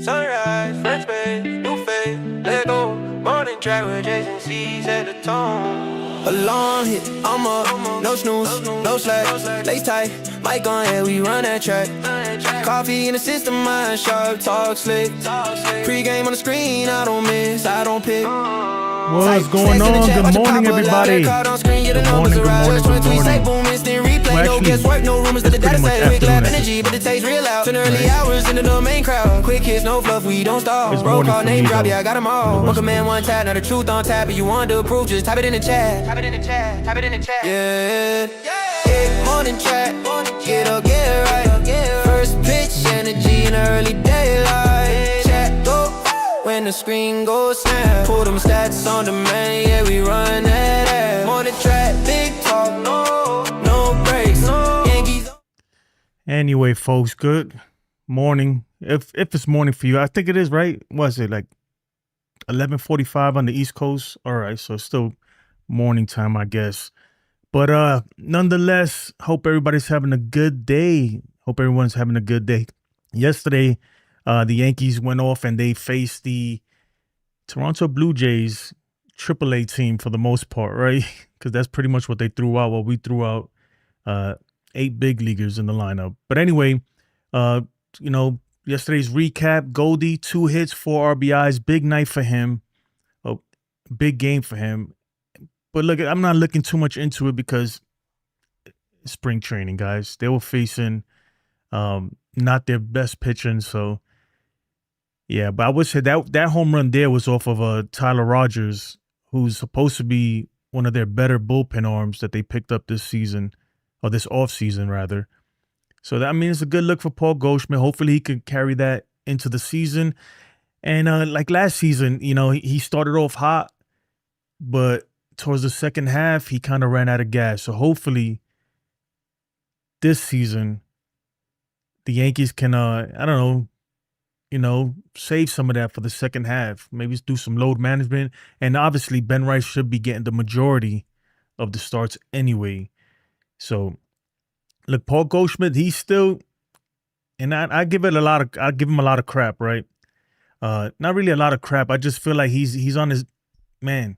Sunrise, French babe, new face, let go. Morning track with Jason C, set the tone. Alarm hit, I'm up, no snooze, no slack, lace tight, mic on head, we run that track. Coffee in the system, mind sharp, talk slick. Pre-game on the screen, I don't miss, I don't pick. What's going on? Good morning, everybody. Good morning, good morning, good morning. Well, actually, no rumors that the data say quick lab energy, but it takes real out. Turn early hours into the main crowd. Quick hits, no fluff, we don't stop. Roll call, name drop, yeah, I got them all. One command, one tap, now the truth on tap. If you want to prove, just type it in the chat. Type it in the chat, type it in the chat. Yeah, morning track, get up, get right. First pitch, energy in the early daylight. Chat, go. When the screen goes snap, pull them stats on demand, yeah, we run that ass. Morning track, big talk, no breaks, Yankees. anyway, folks, good morning. If it's morning for you, I think it is, right? Was it like 11:45 on the East Coast? All right, so it's still morning time, I guess. But nonetheless, hope everybody's having a good day. Hope everyone's having a good day. Yesterday, the Yankees went off and they faced the Toronto Blue Jays AAA team for the most part, right? Because that's pretty much what they threw out. Well, we threw out 8 big leaguers in the lineup. But anyway, yesterday's recap, Goldy, 2 hits, 4 RBIs, big night for him, a big game for him. But look, I'm not looking too much into it because it's spring training, guys. They were facing not their best pitching, so yeah. But I would say that home run there was off of Tyler Rogers, who's supposed to be one of their better bullpen arms that they picked up this season, or this offseason, rather. So that means it's a good look for Paul Goldschmidt. Hopefully he could carry that into the season. And like last season, he started off hot, but towards the second half, he kind of ran out of gas. So hopefully this season, the Yankees can, save some of that for the second half. Maybe do some load management. And obviously, Ben Rice should be getting the majority of the starts anyway. So, look, Paul Goldschmidt, he's still, and I give him a lot of crap, right? Not really a lot of crap. I just feel like he's on his, man,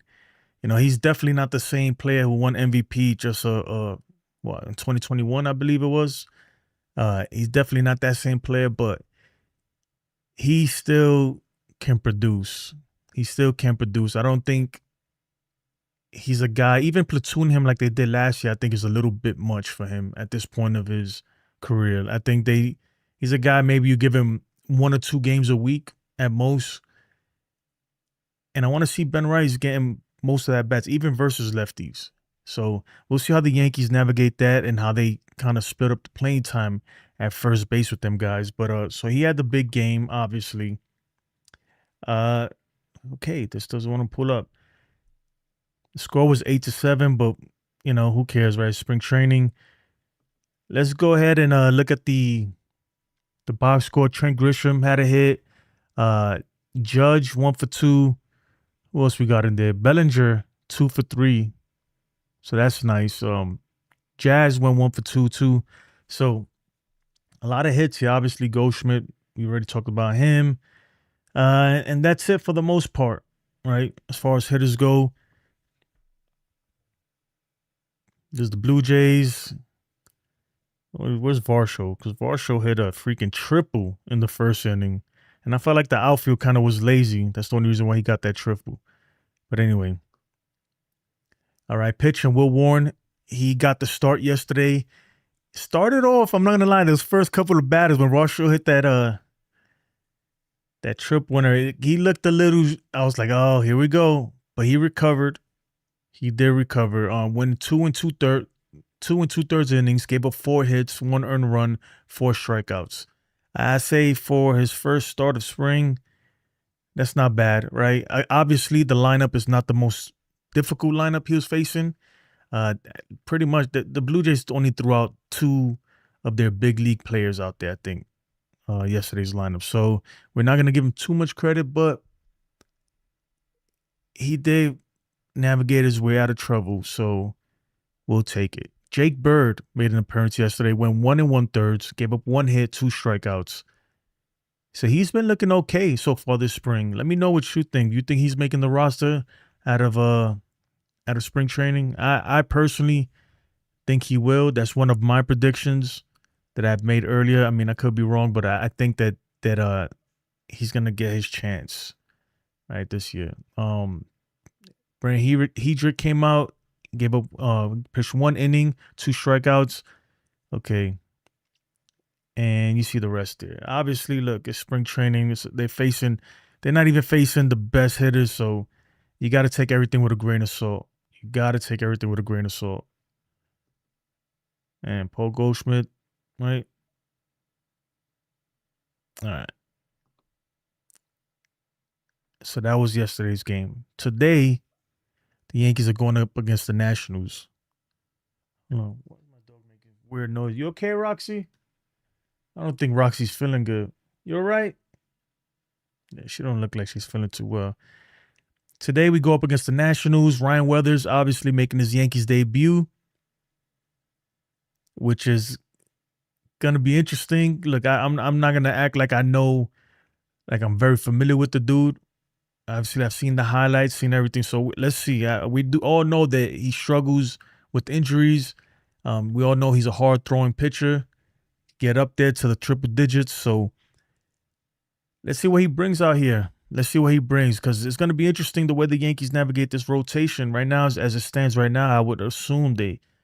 he's definitely not the same player who won MVP just in 2021, I believe it was. He's definitely not that same player, but he still can produce. He still can produce. I don't think he's a guy, even platoon him like they did last year, I think is a little bit much for him at this point of his career. I think he's a guy, maybe you give him 1 or 2 games a week at most. And I want to see Ben Rice getting most of that bats, even versus lefties. So we'll see how the Yankees navigate that and how they kind of split up the playing time at first base with them guys. But so he had the big game, obviously. Okay, this doesn't want to pull up. The score was 8-7, but who cares, right? Spring training. Let's go ahead and look at the box score. Trent Grisham had a hit. Judge 1 for 2. Who else we got in there? Bellinger 2 for 3. So that's nice. Jazz went 1 for 2 too. So a lot of hits here. Obviously, Goldschmidt, we already talked about him. And that's it for the most part, right? As far as hitters go. There's the Blue Jays. Where's Varsho? Because Varsho hit a freaking triple in the first inning. And I felt like the outfield kind of was lazy. That's the only reason why he got that triple. But anyway. All right, pitching Will Warren. He got the start yesterday. Started off, I'm not going to lie, those first couple of batters when Varsho hit that trip winner, he looked a little, I was like, oh, here we go. But he recovered. He did recover. Went 2 2/3 innings, gave up 4 hits, 1 earned run, 4 strikeouts. I say for his first start of spring, that's not bad, right? Obviously, the lineup is not the most difficult lineup he was facing. Pretty much, the Blue Jays only threw out 2 of their big league players out there, I think, yesterday's lineup. So we're not going to give him too much credit, but he did navigate his way out of trouble, so we'll take it. Jake Bird made an appearance yesterday, went 1 1/3, gave up 1 hit, 2 strikeouts. So he's been looking okay so far this spring. Let me know what you think. You think he's making the roster out of spring training? I personally think he will. That's one of my predictions that I've made earlier. I mean, I could be wrong, but I think that he's gonna get his chance right this year. Brandon Hedrick came out, gave up pitched 1 inning, 2 strikeouts. Okay. And you see the rest there. Obviously, look, it's spring training. They're not even facing the best hitters, so you got to take everything with a grain of salt. You got to take everything with a grain of salt. And Paul Goldschmidt, right? All right. So that was yesterday's game. Today, the Yankees are going up against the Nationals. Hold on. Why is my dog making weird noise? You okay, Roxy? I don't think Roxy's feeling good. You all right? Yeah, she don't look like she's feeling too well. Today we go up against the Nationals. Ryan Weathers obviously making his Yankees debut, which is gonna be interesting. Look, I'm not gonna act like I know, like I'm very familiar with the dude. Obviously, I've seen the highlights, seen everything. So let's see. We do all know that he struggles with injuries. We all know he's a hard throwing pitcher. Get up there to the triple digits. So let's see what he brings out here. Let's see what he brings, because it's going to be interesting the way the Yankees navigate this rotation. Right now, as it stands right now, I would assume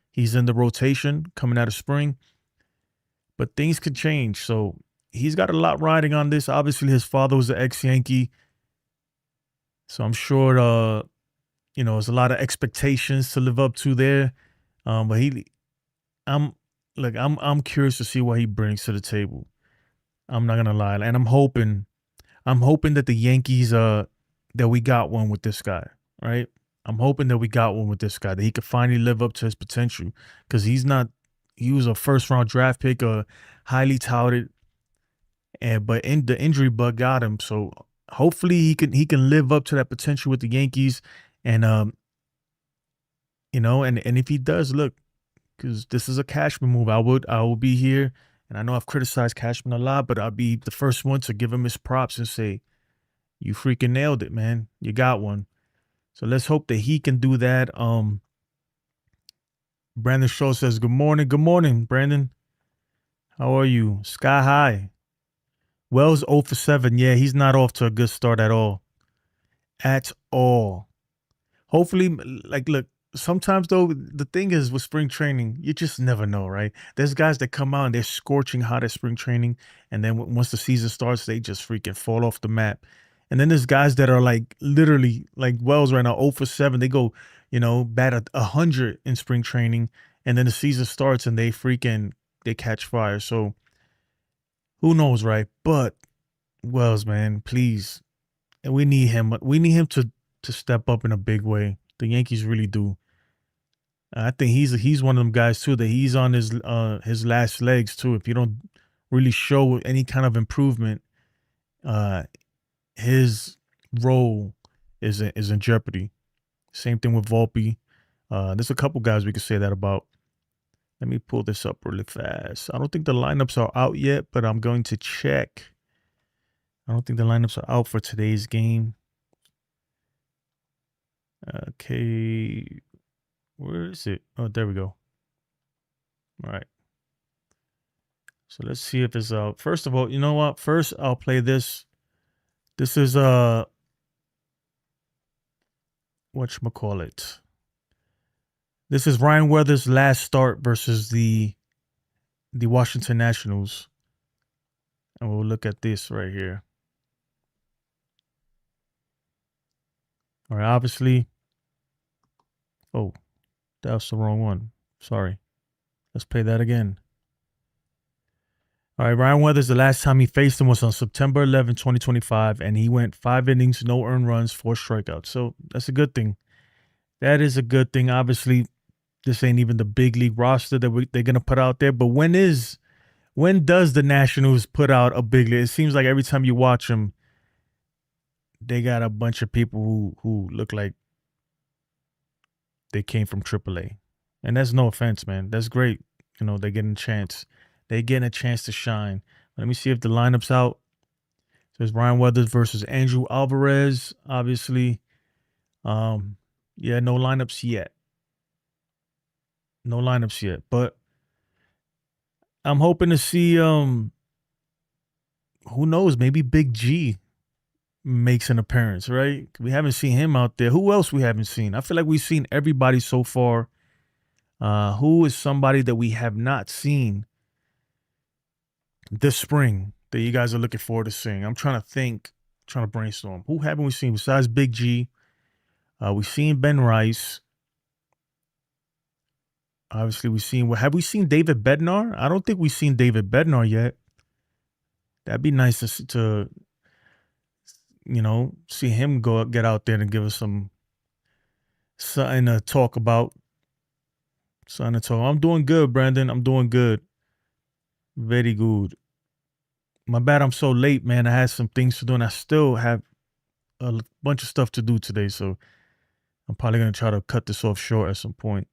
he's in the rotation coming out of spring. But things could change. So he's got a lot riding on this. Obviously, his father was an ex-Yankee. So I'm sure, there's a lot of expectations to live up to there. But I'm curious to see what he brings to the table. I'm not gonna lie, and I'm hoping that the Yankees, that we got one with this guy, right? I'm hoping that we got one with this guy, that he could finally live up to his potential, because he was a first round draft pick, highly touted, but the injury bug got him. So hopefully he can live up to that potential with the Yankees, and and if he does, look, because this is a Cashman move, I will be here. And I know I've criticized Cashman a lot, but I'll be the first one to give him his props and say, you freaking nailed it, man. You got one. So let's hope that he can do that. Brandon Shaw says, good morning. Good morning, Brandon. How are you? Sky high. Wells 0 for 7. Yeah, he's not off to a good start at all. At all. Hopefully, look, sometimes, though, the thing is with spring training, you just never know, right? There's guys that come out and they're scorching hot at spring training, and then once the season starts, they just freaking fall off the map. And then there's guys that are literally like Wells right now, 0 for 7. They go, bat at 100 in spring training, and then the season starts and they catch fire. So who knows, right? But Wells, man, please, and we need him. We need him to step up in a big way. The Yankees really do. I think he's one of them guys too, that he's on his last legs too. If you don't really show any kind of improvement, his role is in jeopardy. Same thing with Volpe. There's a couple guys we could say that about. Let me pull this up really fast. I don't think the lineups are out yet, but I'm going to check. I don't think the lineups are out for today's game. Okay. Where is it? Oh, there we go. All right. So let's see if it's out. First of all, you know what? First, I'll play this. This is whatchamacallit. This is Ryan Weathers' last start versus the Washington Nationals. And we'll look at this right here. All right, obviously. Oh, that was the wrong one. Sorry. Let's play that again. All right, Ryan Weathers, the last time he faced him was on September 11, 2025, and he went 5 innings, no earned runs, 4 strikeouts. So that's a good thing. That is a good thing. Obviously, this ain't even the big league roster that they're going to put out there. But when does the Nationals put out a big league? It seems like every time you watch them, they got a bunch of people who look like they came from AAA. And that's no offense, man. That's great. They're getting a chance. They're getting a chance to shine. Let me see if the lineup's out. Says Ryan Weathers versus Andrew Alvarez. Obviously, yeah, no lineups yet. No lineups yet, but I'm hoping to see. Who knows? Maybe Big G makes an appearance. Right? We haven't seen him out there. Who else we haven't seen? I feel like we've seen everybody so far. Who is somebody that we have not seen this spring that you guys are looking forward to seeing? I'm trying to think, trying to brainstorm. Who haven't we seen besides Big G? We've seen Ben Rice. Obviously, have we seen David Bednar? I don't think we've seen David Bednar yet. That'd be nice to see him get out there and give us something to talk about. Something to talk. I'm doing good, Brandon. I'm doing good. Very good. My bad I'm so late, man. I had some things to do, and I still have a bunch of stuff to do today, so I'm probably going to try to cut this off short at some point.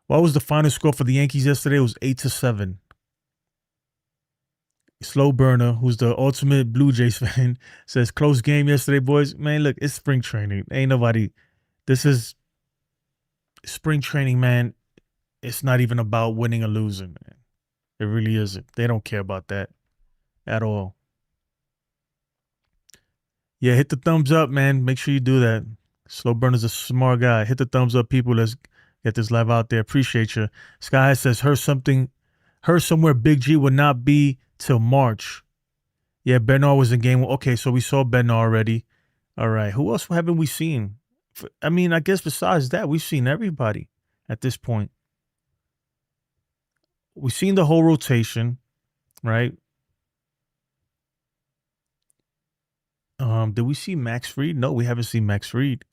What was the final score for the Yankees yesterday? It was 8-7. Slow Burner, who's the ultimate Blue Jays fan, says, close game yesterday, boys. Man, look, it's spring training. Ain't nobody. This is spring training, man. It's not even about winning or losing, man. It really isn't. They don't care about that at all. Yeah, hit the thumbs up, man. Make sure you do that. Slow Burner's a smart guy. Hit the thumbs up, people. Let's get this live out there. Appreciate you. Sky says, heard somewhere Big G would not be till March. Yeah, Bednar was in game one. Okay, so we saw Bednar already. All right. Who else haven't we seen? I mean, I guess besides that, we've seen everybody at this point. We've seen the whole rotation, right? Did we see Max Fried? No, we haven't seen Max Fried.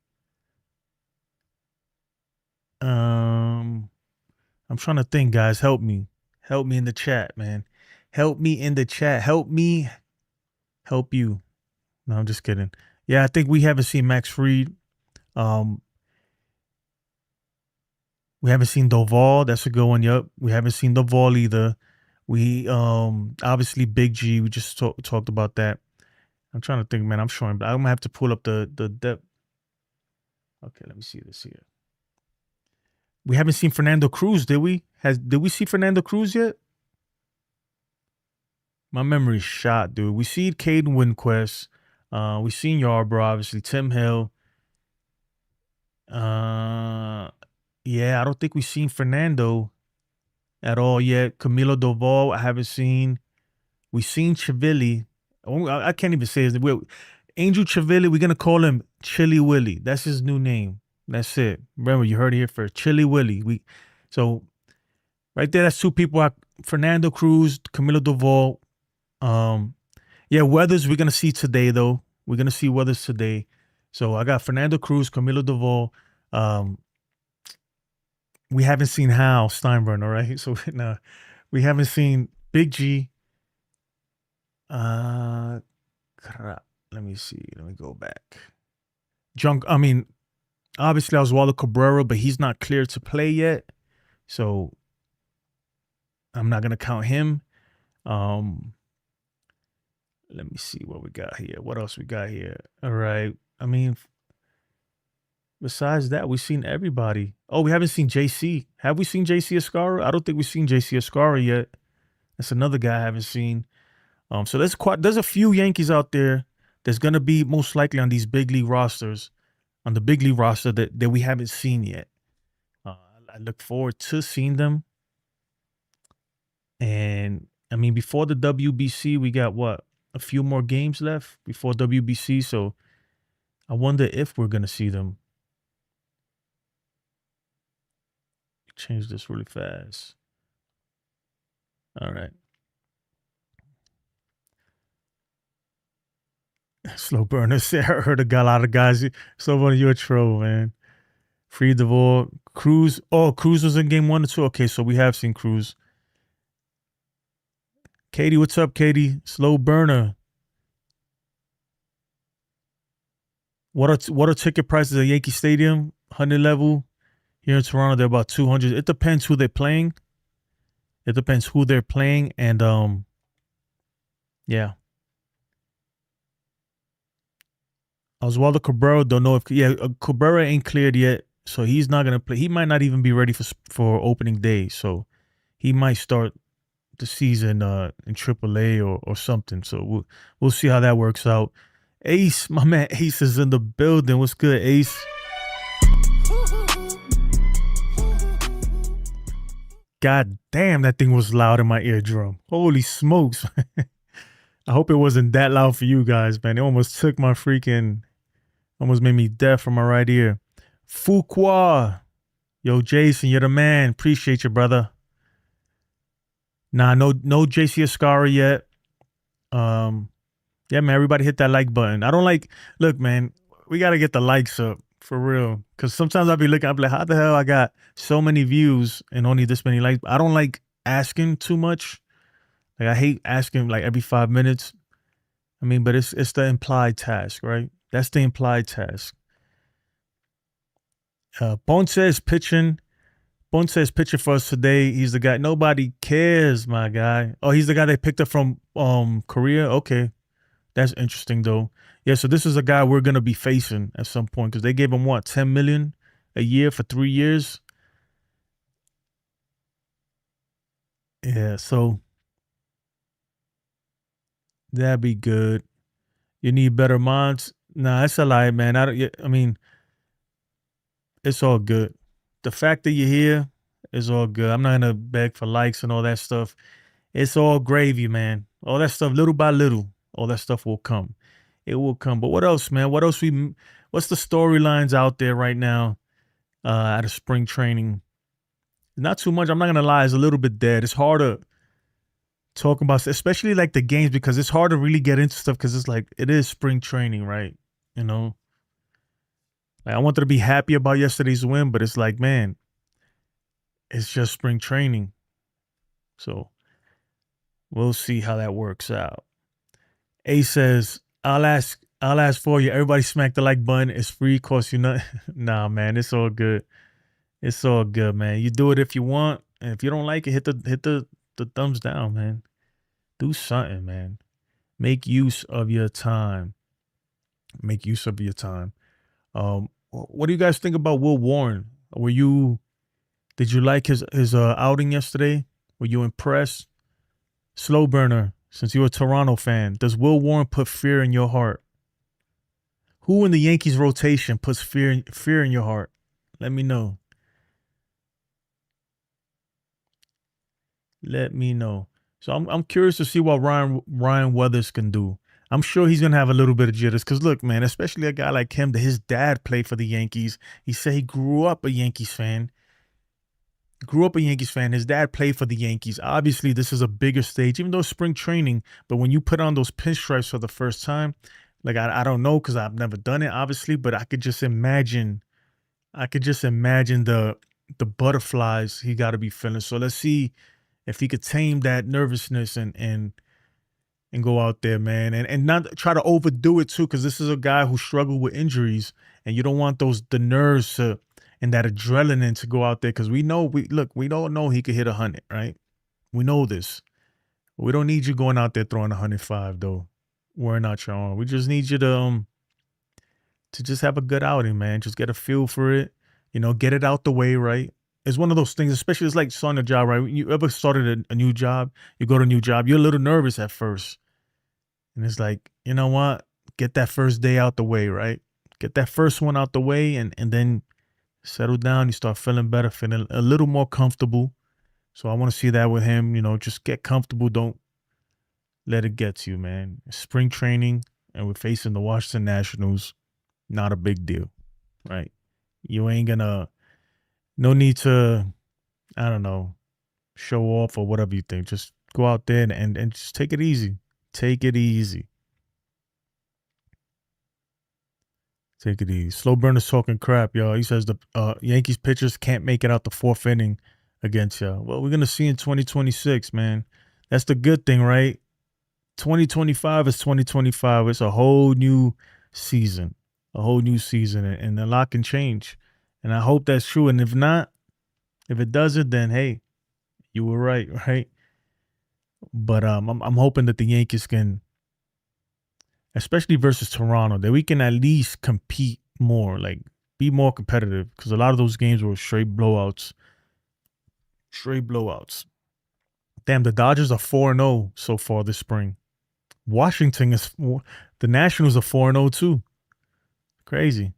I'm trying to think, guys. Help me. Help me in the chat, man. Help me in the chat. Help me. Help you. No, I'm just kidding. Yeah, I think we haven't seen Max Fried. We haven't seen Doval. That's a good one. Yup. We haven't seen Doval either. We obviously Big G. We just talked about that. I'm trying to think, man. I'm showing, but I'm gonna have to pull up the depth. Okay, let me see this here. We haven't seen Fernando Cruz, did we? Did we see Fernando Cruz yet? My memory's shot, dude. We see Caden Winquist. We seen Yarbrough, obviously. Tim Hill. Yeah, I don't think we've seen Fernando at all yet. Camilo Doval, I haven't seen. We've seen Chivilli. I can't even say his name. Angel Chivilli, we're going to call him Chili Willie. That's his new name. That's it. Remember, you heard it here first. Chili Willie. So right there, that's two people. Fernando Cruz, Camilo Doval. Yeah, Weathers we're going to see today, though. We're going to see Weathers today. So I got Fernando Cruz, Camilo Doval. We haven't seen Hal Steinbrenner, right? So no, we haven't seen Big G. Crap. Let me see. Let me go back. Obviously Oswaldo Cabrera, but he's not cleared to play yet. So I'm not going to count him. Let me see what we got here. What else we got here? All right. Besides that, we've seen everybody. Oh, we haven't seen JC. Have we seen JC Escara? I don't think we've seen JC Escara yet. That's another guy I haven't seen. So there's a few Yankees out there that's going to be most likely on these big league rosters, on the big league roster that we haven't seen yet. I look forward to seeing them. And before the WBC, we got a few more games left before WBC. So I wonder if we're going to see them. Change this really fast. All right. Slow burner. I heard a lot of guys. Slow burner, you're a troll, man. Free Devore. Cruz. Oh, Cruz was in game 1 or 2. Okay, so we have seen Cruz. Katie, what's up, Katie? Slow burner. What are ticket prices at Yankee Stadium? 100 level. Here in Toronto, they're about 200. It depends who they're playing. And yeah. Oswaldo Cabrera, don't know if Cabrera ain't cleared yet, so he's not gonna play. He might not even be ready for opening day, so he might start the season in AAA or something. So we'll see how that works out. Ace, my man Ace is in the building. What's good, Ace? God damn, that thing was loud in my eardrum. Holy smokes. I hope it wasn't that loud for you guys, man. It almost took my almost made me deaf from my right ear. Fuqua. Yo, Jason, you're the man. Appreciate you, brother. Nah, no JC Ascara yet. Yeah, man, everybody hit that like button. I don't look, man, we got to get the likes up for real. Because sometimes I'll be looking, I'll be like, how the hell I got so many views and only this many likes? I don't like asking too much. Like, I hate asking like every 5 minutes. I mean, but it's the implied task, right? That's the implied task. Ponce is pitching. Ponce is pitching for us today. He's the guy. Nobody cares, my guy. Oh, he's the guy they picked up from Korea. Okay. That's interesting, though. Yeah, so this is a guy we're going to be facing at some point because they gave him, what, $10 million a year for 3 years? Yeah, so that'd be good. You need better minds? Nah, that's a lie, man. I mean, it's all good. The fact that you're here is all good. I'm not going to beg for likes and all that stuff. It's all gravy, man. All that stuff, little by little, all that stuff will come. It will come. But what else, man? What's the storylines out there right now out of spring training? Not too much. I'm not going to lie. It's a little bit dead. It's hard to talk about, especially like the games, because it's hard to really get into stuff because it's like, it is spring training, right? You know? Like, I wanted to be happy about yesterday's win, but it's like, man, it's just spring training. So we'll see how that works out. A says, I'll ask for you. Everybody smack the like button. It's free, cost you nothing. Nah, man, it's all good. It's all good, man. You do it if you want. And if you don't like it, hit the thumbs down, man. Do something, man. Make use of your time. Make use of your time. What do you guys think about Will Warren? Did you like his outing yesterday? Were you impressed? Slow burner, since you're a Toronto fan, does Will Warren put fear in your heart? Who in the Yankees rotation puts fear in your heart? Let me know. Let me know. So I'm curious to see what Ryan Weathers can do. I'm sure he's going to have a little bit of jitters because, look, man, especially a guy like him, that his dad played for the Yankees. He said he grew up a Yankees fan. His dad played for the Yankees. Obviously, this is a bigger stage, even though it's spring training. But when you put on those pinstripes for the first time, like, I don't know because I've never done it, obviously, but I could just imagine the butterflies he got to be feeling. So let's see if he could tame that nervousness and go out there, man, and not try to overdo it too, because this is a guy who struggled with injuries, and you don't want the nerves and that adrenaline to go out there, because we don't know he could hit 100, right? We know this. We don't need you going out there throwing 105 though. Wearing out your arm. We just need you to just have a good outing, man. Just get a feel for it. Get it out the way, right? It's one of those things, especially it's like starting a job, right? When you ever started a new job, you go to a new job, you're a little nervous at first. And it's like, you know what? Get that first day out the way, right? Get that first one out the way and then settle down. You start feeling better, feeling a little more comfortable. So I want to see that with him. Just get comfortable. Don't let it get to you, man. It's spring training and we're facing the Washington Nationals. Not a big deal, right? You ain't gonna, no need to, I don't know, show off or whatever you think. Just go out there and just take it easy. Take it easy. Take it easy. Slow burner's talking crap, y'all. He says the Yankees pitchers can't make it out the fourth inning against y'all. Well, we're going to see in 2026, man. That's the good thing, right? 2025 is 2025. It's a whole new season. And a lot can change. And I hope that's true. And if not, if it doesn't, then hey, you were right? But I'm hoping that the Yankees can especially versus Toronto, that we can at least compete more, like be more competitive, because a lot of those games were straight blowouts. Straight blowouts. Damn, the Dodgers are 4-0 so far this spring. Washington is the Nationals are 4-0 too. Crazy.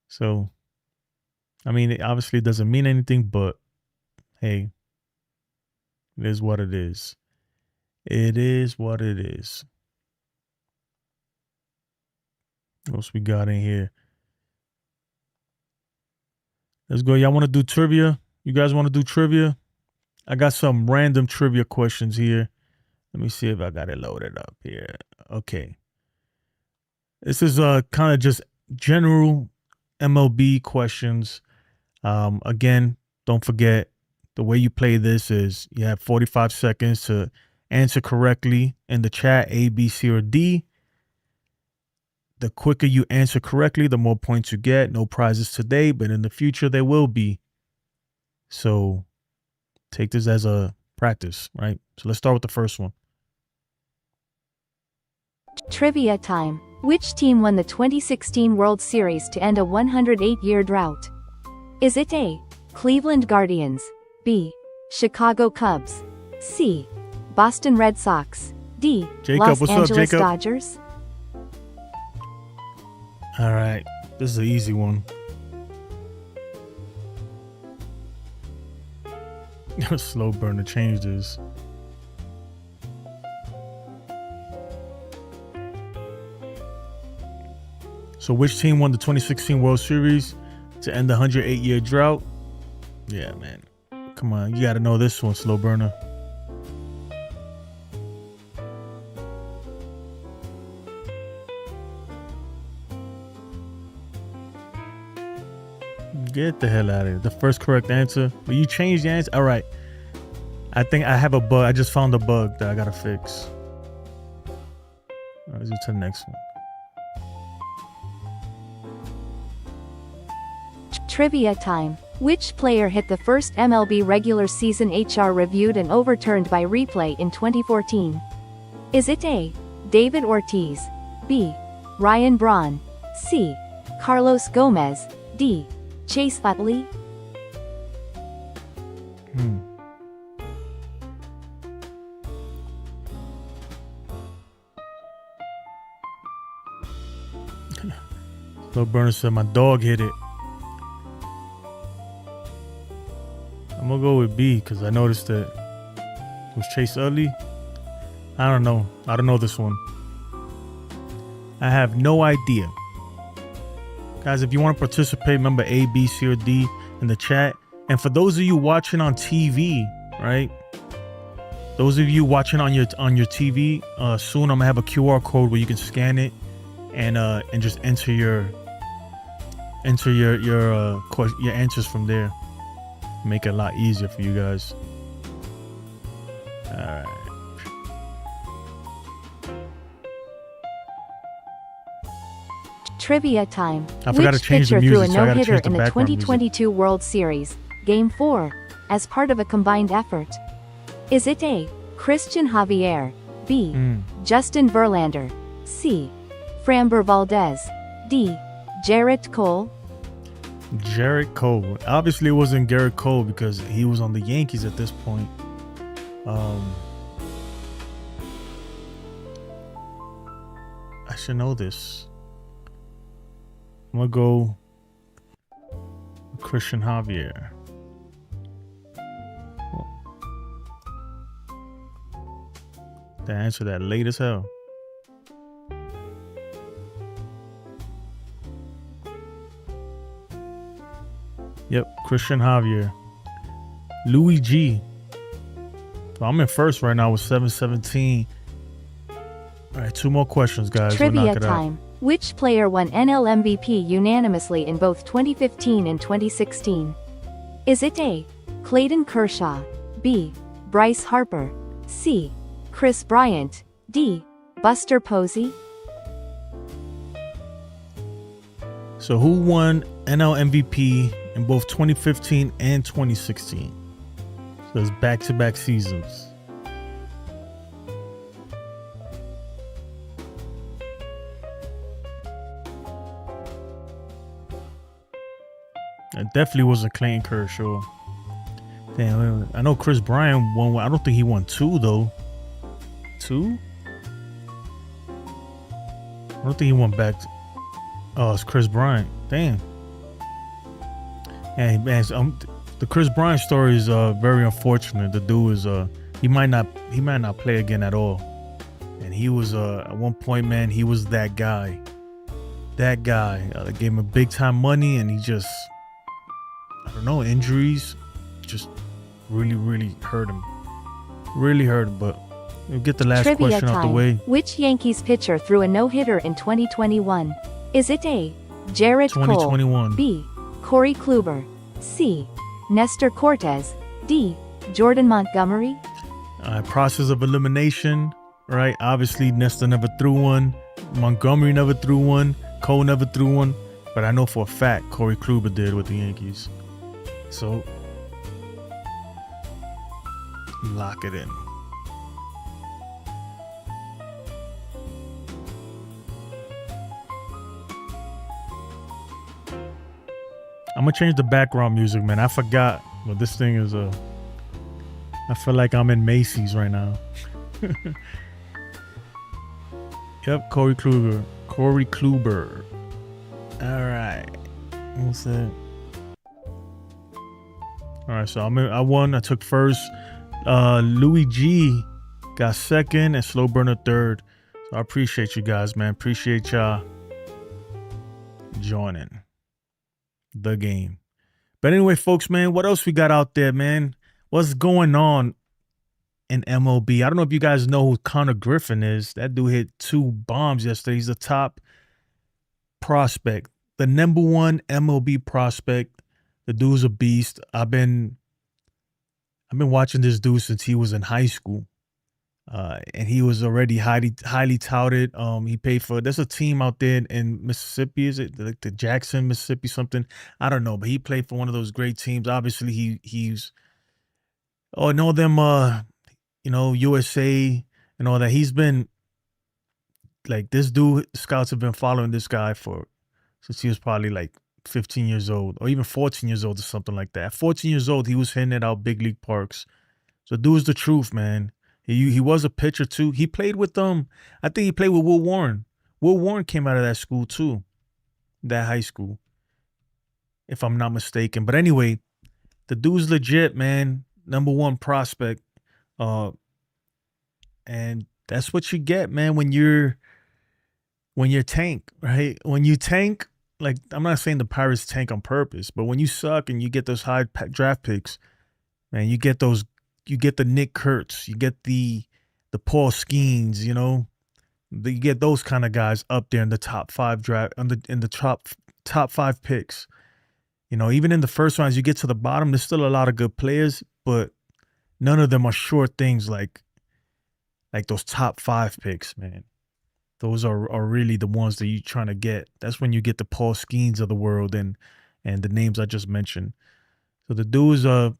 So, I mean, it obviously doesn't mean anything, but hey, it is what it is. It is what it is. What else we got in here? Let's go. Y'all want to do trivia? You guys want to do trivia? I got some random trivia questions here. Let me see if I got it loaded up here. Okay. This is kind of just general MLB questions. Again, don't forget, the way you play this is you have 45 seconds to answer correctly in the chat, A, B, C, or D. The quicker you answer correctly, the more points you get. No prizes today, but in the future there will be. So take this as a practice, right? So let's start with the first one. Trivia time. Which team won the 2016 World Series to end a 108-year drought? Is it A, Cleveland Guardians, B, Chicago Cubs, C, Boston Red Sox, D, Jacob, Los what's up, Angeles Jacob? Dodgers? All right, this is an easy one. Slow burner, change this. So which team won the 2016 World Series to end the 108-year drought? Yeah, man. Come on, you got to know this one, slow burner. Get the hell out of here. The first correct answer. But you changed the answer? All right. I think I have a bug. I just found a bug that I got to fix. All right, let's go to the next one. Trivia time. Which player hit the first MLB regular season HR reviewed and overturned by replay in 2014? Is it A, David Ortiz, B, Ryan Braun, C, Carlos Gomez, D, Chase Utley? Slow burner said my dog hit it. I'm gonna go with B because I noticed that it was Chase Utley. I don't know. I don't know this one. I have no idea. Guys, if you want to participate, remember A, B, C, or D in the chat. And for those of you watching on TV, right? Those of you watching on your TV, soon I'm gonna have a QR code where you can scan it and just enter your answers from there. Make it a lot easier for you guys. All right. Trivia time. I forgot to Which change the pitcher threw a music, so I gotta no-hitter change the in the background 2022 World Series, Game 4, as part of a combined effort? Is it A, Christian Javier, B, Justin Verlander, C, Framber Valdez, D, Jarrett Cole? Jarrett Cole. Obviously, it wasn't Garrett Cole because he was on the Yankees at this point. I should know this. I'm gonna go with Christian Javier. The answer that late as hell. Yep, Christian Javier. Louis G. So I'm in first right now with 717. All right, two more questions, guys. Trivia time. Which player won NL MVP unanimously in both 2015 and 2016? Is it A, Clayton Kershaw, B, Bryce Harper, C, Chris Bryant, D, Buster Posey? So who won NL MVP in both 2015 and 2016? So it's back-to-back seasons. It definitely wasn't Clayton Kershaw. Damn, I know Chris Bryant won. I don't think he won 2 though. 2? I don't think he went back. Oh, it's Chris Bryant. Damn. And man, the Chris Bryant story is very unfortunate. The dude is he might not play again at all. And he was at one point, man, he was that guy. That guy gave him big time money, and he just, I don't know, injuries just really hurt him. Really hurt him. But we'll get the last Trivia question out the way. Which Yankees pitcher threw a no-hitter in 2021? Is it A, Jarrett Cole, 2021. B, Corey Kluber, C, Nestor Cortez, D, Jordan Montgomery? Process of elimination, right? Obviously, Nestor never threw one. Montgomery never threw one. Cole never threw one. But I know for a fact Corey Kluber did with the Yankees. So, lock it in. I'm gonna change the background music, man. I forgot, but this thing is I feel like I'm in Macy's right now. Yep, Corey Kluber. Corey Kluber. All right. What's that? All right, so I won. I took first. Louis G got second, and Slow Burner third. So I appreciate you guys, man. Appreciate y'all joining the game. But anyway, folks, man, what else we got out there, man? What's going on in MLB? I don't know if you guys know who Connor Griffin is. That dude hit 2 bombs yesterday. He's a top prospect, the number 1 MLB prospect. The dude's a beast. I've been watching this dude since he was in high school. And he was already highly touted. He played for, there's a team out there in Mississippi. Is it like the Jackson, Mississippi, something? I don't know, but he played for one of those great teams. Obviously, he's know them, USA and all that. He's been like, this dude, scouts have been following this guy since he was probably like 15 years old or even 14 years old or something like that. At 14 years old, he was hitting it out big league parks. So dude's the truth, man. He was a pitcher too. He played with I think he played with Will Warren. Will Warren came out of that school too, that high school, if I'm not mistaken. But anyway, the dude's legit, man. Number 1 prospect. And that's what you get, man, when you're tank, right? When you tank, like, I'm not saying the Pirates tank on purpose, but when you suck and you get those high draft picks, man, you get the Nick Kurtz, you get the Paul Skeens, you get those kind of guys up there in the top 5 draft, in the top 5 picks. Even in the first rounds, you get to the bottom, there's still a lot of good players, but none of them are sure things like those top 5 picks, man. Those are really the ones that you're trying to get. That's when you get the Paul Skeens of the world and the names I just mentioned. So the dude is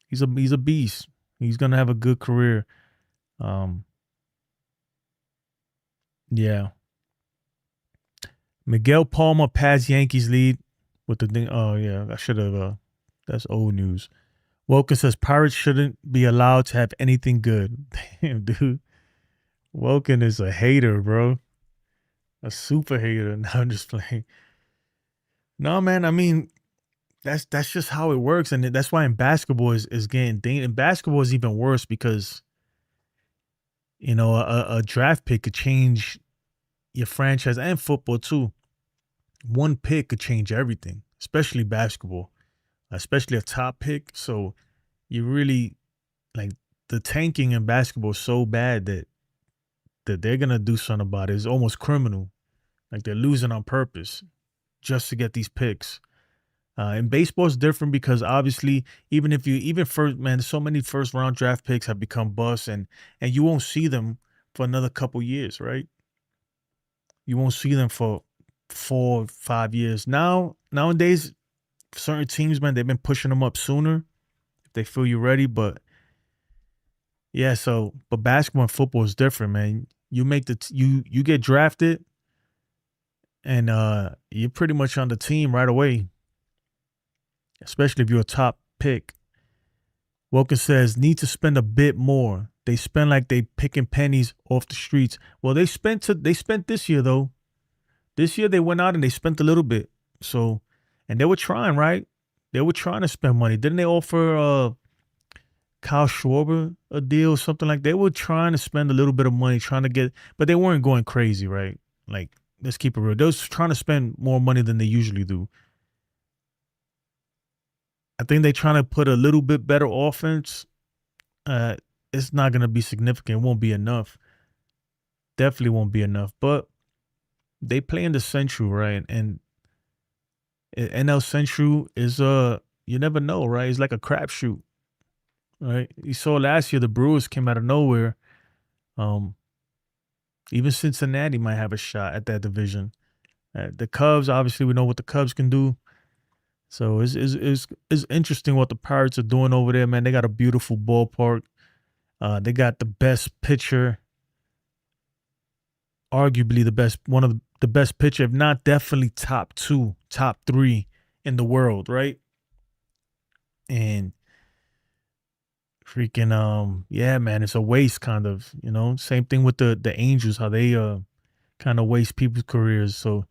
he's a beast. He's gonna have a good career. Yeah. Miguel Palma passed Yankees lead with the thing. Oh yeah, I should have. That's old news. Welken says Pirates shouldn't be allowed to have anything good. Damn, dude. Welken is a hater, bro. A super hater. No, I'm just playing. No, man. I mean, that's just how it works, and that's why in basketball is getting dangerous. In basketball is even worse because a draft pick could change your franchise, and football too. One pick could change everything, especially basketball, especially a top pick. So you really, like, the tanking in basketball is so bad that they're gonna do something about it. It's almost criminal. Like, they're losing on purpose just to get these picks. And baseball is different because obviously, there's so many first round draft picks have become busts, and you won't see them for another couple years, right? You won't see them for 4 or 5 years. Nowadays, certain teams, man, they've been pushing them up sooner if they feel you're ready. But yeah, but basketball and football is different, man. You get drafted, and you're pretty much on the team right away. especially if you're a top pick. Wilkins says, need to spend a bit more. They spend like they picking pennies off the streets. Well, they spent this year, though. This year they went out and they spent a little bit. So, and they were trying, right? They were trying to spend money. Didn't they offer Kyle Schwarber a deal or something like that? They were trying to spend a little bit of money, trying to get, but they weren't going crazy, right? Like, let's keep it real. They was trying to spend more money than they usually do. I think they're trying to put a little bit better offense. It's not going to be significant. It won't be enough. Definitely won't be enough. But they play in the Central, right? And NL Central is you never know, right? It's like a crapshoot, right? You saw last year the Brewers came out of nowhere. Even Cincinnati might have a shot at that division. The Cubs, obviously, we know what the Cubs can do. So it's interesting what the Pirates are doing over there, man. They got a beautiful ballpark. They got the best pitcher, arguably one of the best pitcher, if not definitely top 2, top 3 in the world, right? And freaking yeah, man, it's a waste kind of, Same thing with the Angels, how they kind of waste people's careers. So,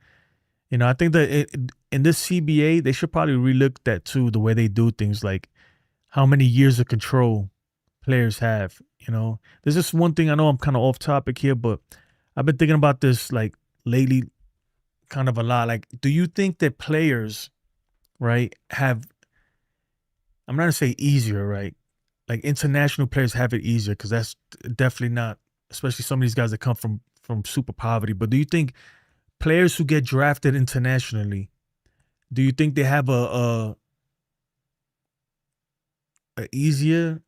I think that in this CBA, they should probably relook that too, the way they do things, like how many years of control players have. There's just one thing. I know I'm kind of off topic here, but I've been thinking about this like lately kind of a lot. Like, do you think that players, right, I'm not going to say easier, right? Like international players have it easier, because that's definitely not, especially some of these guys that come from super poverty. But do you think players who get drafted internationally, do you think they have a easier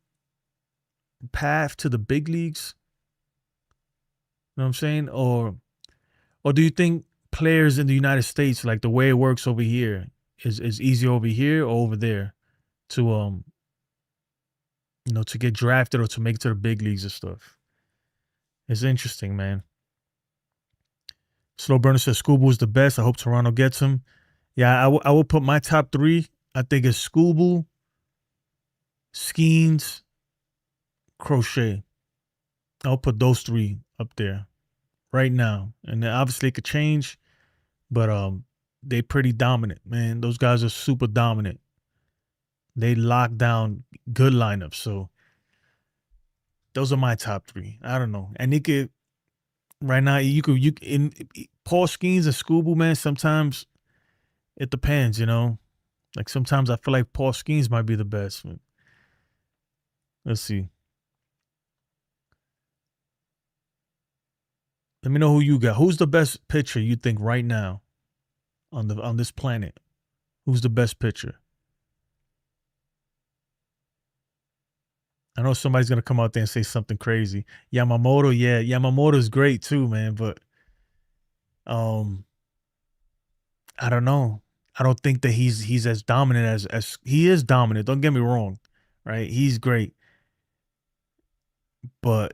path to the big leagues? You know what I'm saying? Or do you think players in the United States, like the way it works over here, is easier over here or over there to to get drafted or to make it to the big leagues and stuff? It's interesting, man. Slow Burner says Scooble is the best. I hope Toronto gets him. Yeah, I will put my top 3. I think it's Scooble, Skeens, Crochet. I'll put those 3 up there right now. And then obviously it could change, but they're pretty dominant, man. Those guys are super dominant. They lock down good lineups. So those are my top 3. I don't know. And right now, you in Paul Skeens and Scooble, man, sometimes it depends, Like sometimes I feel like Paul Skeens might be the best. Let's see. Let me know who you got. Who's the best pitcher you think right now on this planet? Who's the best pitcher? I know somebody's going to come out there and say something crazy. Yamamoto, yeah. Yamamoto's great too, man. But I don't know. I don't think that he's as dominant as he is dominant. Don't get me wrong, right? He's great. But,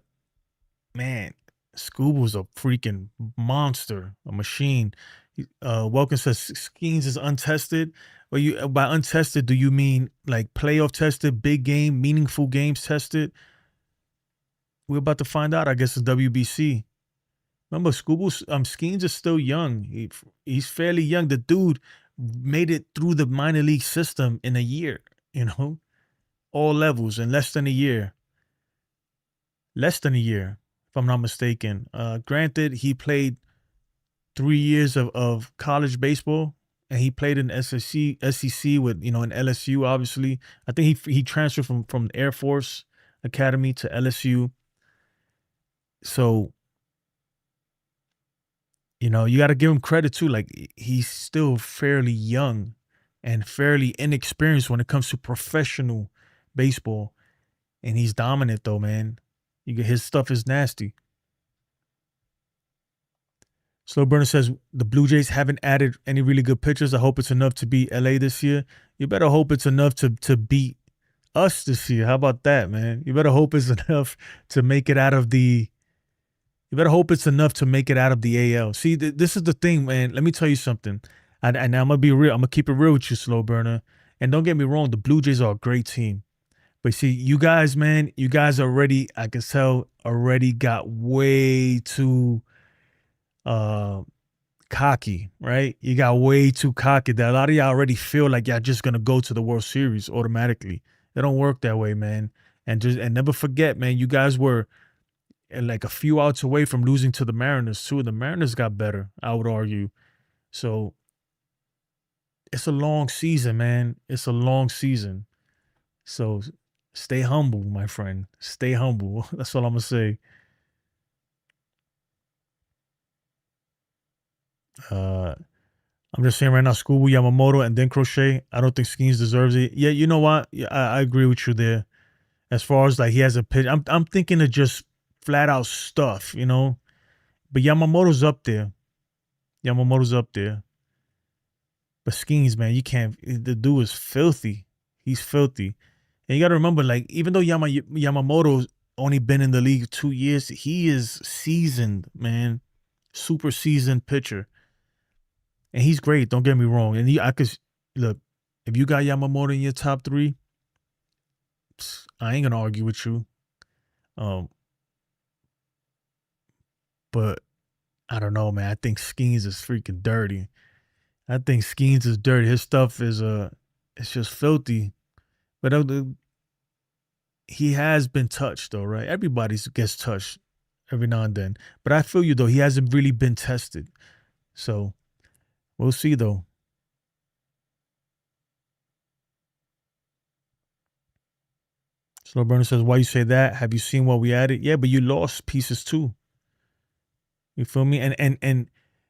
man, Scooble's a freaking monster, a machine. Welcome says Skeens is untested. Well, by untested, do you mean like playoff tested, big game, meaningful games tested? We're about to find out, I guess, in WBC. Remember, Skeens is still young. He's fairly young. The dude made it through the minor league system in a year, all levels in less than a year. Less than a year, if I'm not mistaken. Granted, he played 3 years of college baseball, and he played in SEC with, in LSU, obviously. I think he transferred from the Air Force Academy to LSU. So, you got to give him credit too. Like, he's still fairly young and fairly inexperienced when it comes to professional baseball. And he's dominant though, man. His stuff is nasty. Slow Burner says the Blue Jays haven't added any really good pitchers. I hope it's enough to beat LA this year. You better hope it's enough to beat us this year. How about that, man? You better hope it's enough to make it out of the. You better hope it's enough to make it out of the AL. See, this is the thing, man. Let me tell you something. And I'm gonna be real. I'm gonna keep it real with you, Slow Burner. And don't get me wrong, the Blue Jays are a great team. But see, you guys, man, you guys already, I can tell, already got way too cocky, right? You got way too cocky that a lot of y'all already feel like y'all just gonna go to the World Series automatically. It don't work that way, man. And never forget, man, you guys were like a few outs away from losing to the Mariners too. The Mariners got better, I would argue. So it's a long season, man. It's a long season. So stay humble, my friend. Stay humble. That's all I'm gonna say. I'm just saying right now, Scooby, Yamamoto, and then Crochet. I don't think Skeens deserves it. Yeah, you know what? Yeah, I agree with you there. As far as like he has a pitch, I'm thinking of just flat out stuff, you know. But Yamamoto's up there. Yamamoto's up there. But Skeens, man, you can't. The dude is filthy. He's filthy. And you got to remember, like, even though Yamamoto's only been in the league 2 years, he is seasoned, man. Super seasoned pitcher. And he's great, don't get me wrong. And I could look, if you got Yamamoto in your top 3, I ain't gonna argue with you. But I don't know, man. I think Skeens is freaking dirty. I think Skeens is dirty. His stuff is it's just filthy. But he has been touched though, right? Everybody gets touched every now and then. But I feel you though, he hasn't really been tested. So we'll see though. Slow Burner says, why you say that? Have you seen what we added? Yeah, but you lost pieces too. You feel me? And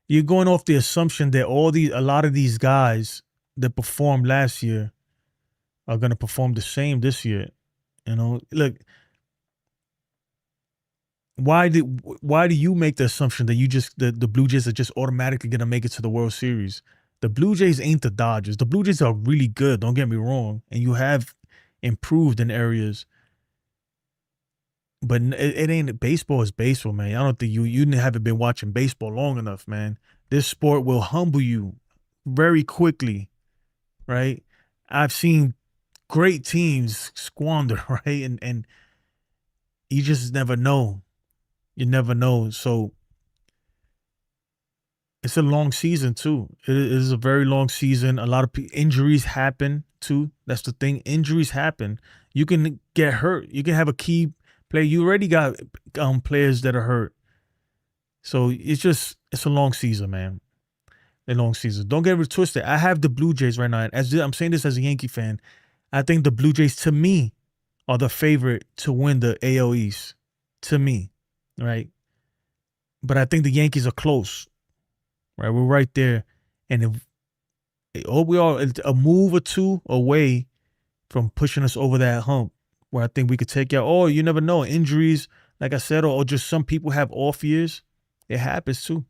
you're going off the assumption that a lot of these guys that performed last year are gonna perform the same this year. You know, look, why do you make the assumption that the Blue Jays are just automatically gonna make it to the World Series? The Blue Jays ain't the Dodgers. The Blue Jays are really good, don't get me wrong, and you have improved in areas. But it ain't baseball is baseball, man. I don't think you haven't been watching baseball long enough, man. This sport will humble you very quickly, right? I've seen great teams squander, right? And you just never know. You never know. So it's a long season too. It is a very long season. A lot of injuries happen too. That's the thing. Injuries happen. You can get hurt. You can have a key player. You already got players that are hurt. So it's a long season, man. A long season. Don't get it twisted. I have the Blue Jays right now. As I'm saying this as a Yankee fan, I think the Blue Jays, to me, are the favorite to win the AL East. To me, right? But I think the Yankees are close, right? We're right there. And we are a move or two away from pushing us over that hump where I think we could take out. Oh, you never know. Injuries, like I said, or just some people have off years. It happens too.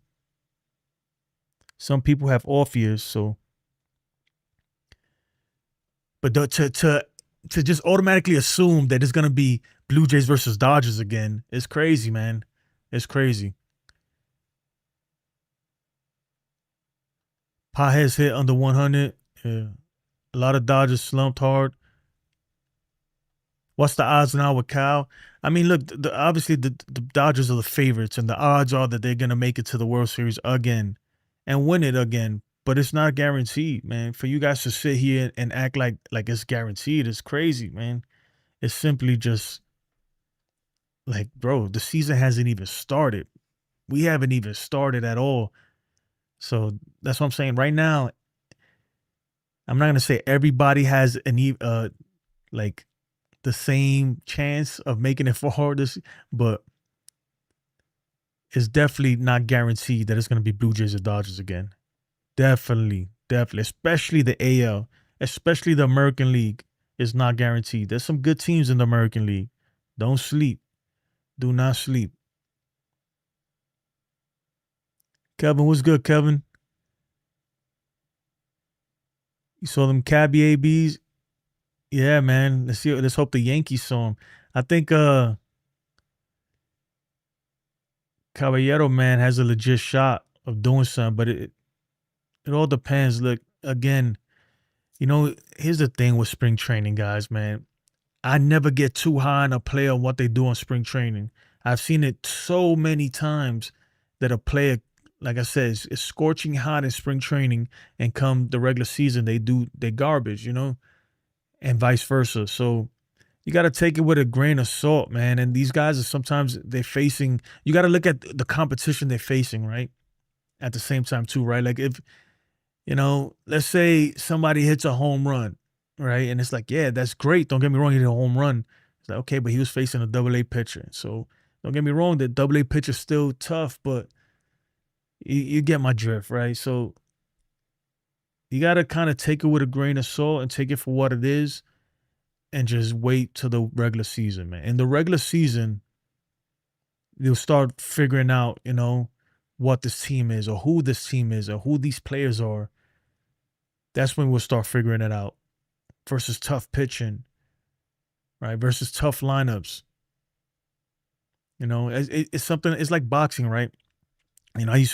Some people have off years, so. But to just automatically assume that it's gonna be Blue Jays versus Dodgers again, it's crazy, man. It's crazy. Potheads hit under 100. Yeah. A lot of Dodgers slumped hard. What's the odds now with Cal? I mean, look, obviously the Dodgers are the favorites, and the odds are that they're gonna make it to the World Series again and win it again. But it's not guaranteed, man. For you guys to sit here and act like it's guaranteed, it's crazy, man. It's simply just like, bro, the season hasn't even started. We haven't even started at all. So that's what I'm saying. Right now, I'm not gonna say everybody has like the same chance of making it far this, but it's definitely not guaranteed that it's gonna be Blue Jays or Dodgers again. Definitely. Especially the AL, especially the American League is not guaranteed. There's some good teams in the American League. Don't sleep. Do not sleep. Kevin, what's good, Kevin? You saw them Cabby ABs? Yeah, man. Let's hope the Yankees saw him. I think Caballero, man, has a legit shot of doing something, but it all depends. Look, again, Here's the thing with spring training, guys, man. I never get too high on a player on what they do on spring training. I've seen it so many times that a player, like I said, is scorching hot in spring training, and come the regular season, they garbage, and vice versa. So you got to take it with a grain of salt, man. And these guys are sometimes you got to look at the competition they're facing, right? At the same time too, right? Like if, let's say somebody hits a home run, right? And it's like, yeah, that's great. Don't get me wrong, he hit a home run. It's like, okay, but he was facing a double-A pitcher. So don't get me wrong, the double-A pitcher's still tough, but you get my drift, right? So you got to kind of take it with a grain of salt and take it for what it is, and just wait till the regular season, man. In the regular season, you'll start figuring out, what this team is, or who this team is, or who these players are. That's when we'll start figuring it out. Versus tough pitching, right? Versus tough lineups. It's something, it's like boxing, right? I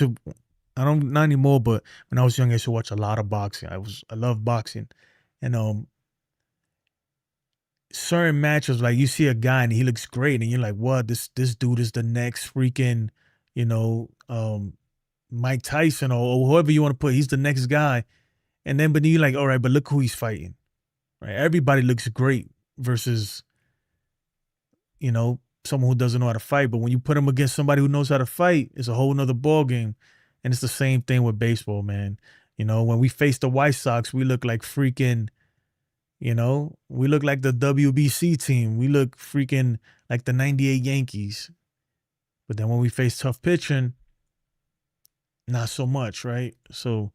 don't, not anymore, but when I was young, I used to watch a lot of boxing. I love boxing. And certain matches, like you see a guy and he looks great, and you're like, what? This dude is the next freaking, Mike Tyson, or whoever you want to put. He's the next guy. And then, but then you're like, all right, but look who he's fighting, right? Everybody looks great versus, someone who doesn't know how to fight. But when you put him against somebody who knows how to fight, it's a whole nother ball game. And it's the same thing with baseball, man. When we face the White Sox, we look like freaking, we look like the WBC team. We look freaking like the 98 Yankees. But then when we face tough pitching, not so much, right? So,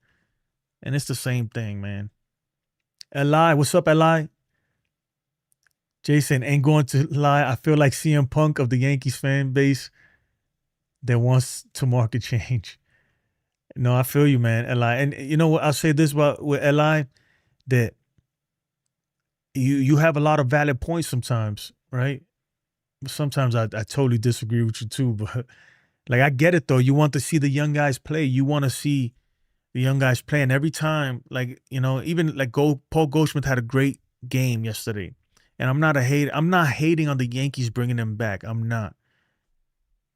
and it's the same thing, man. Eli, what's up, Eli? Jason, ain't going to lie. I feel like CM Punk of the Yankees fan base that wants to market change. No, I feel you, man, Eli. And you know what? I'll say this with Eli, that you have a lot of valid points sometimes, right? Sometimes I totally disagree with you too, but like I get it though. You want to see the young guys play. You want to see the young guys play, and every time, like even like Paul Goldschmidt had a great game yesterday, and I'm not hating on the Yankees bringing him back. I'm not,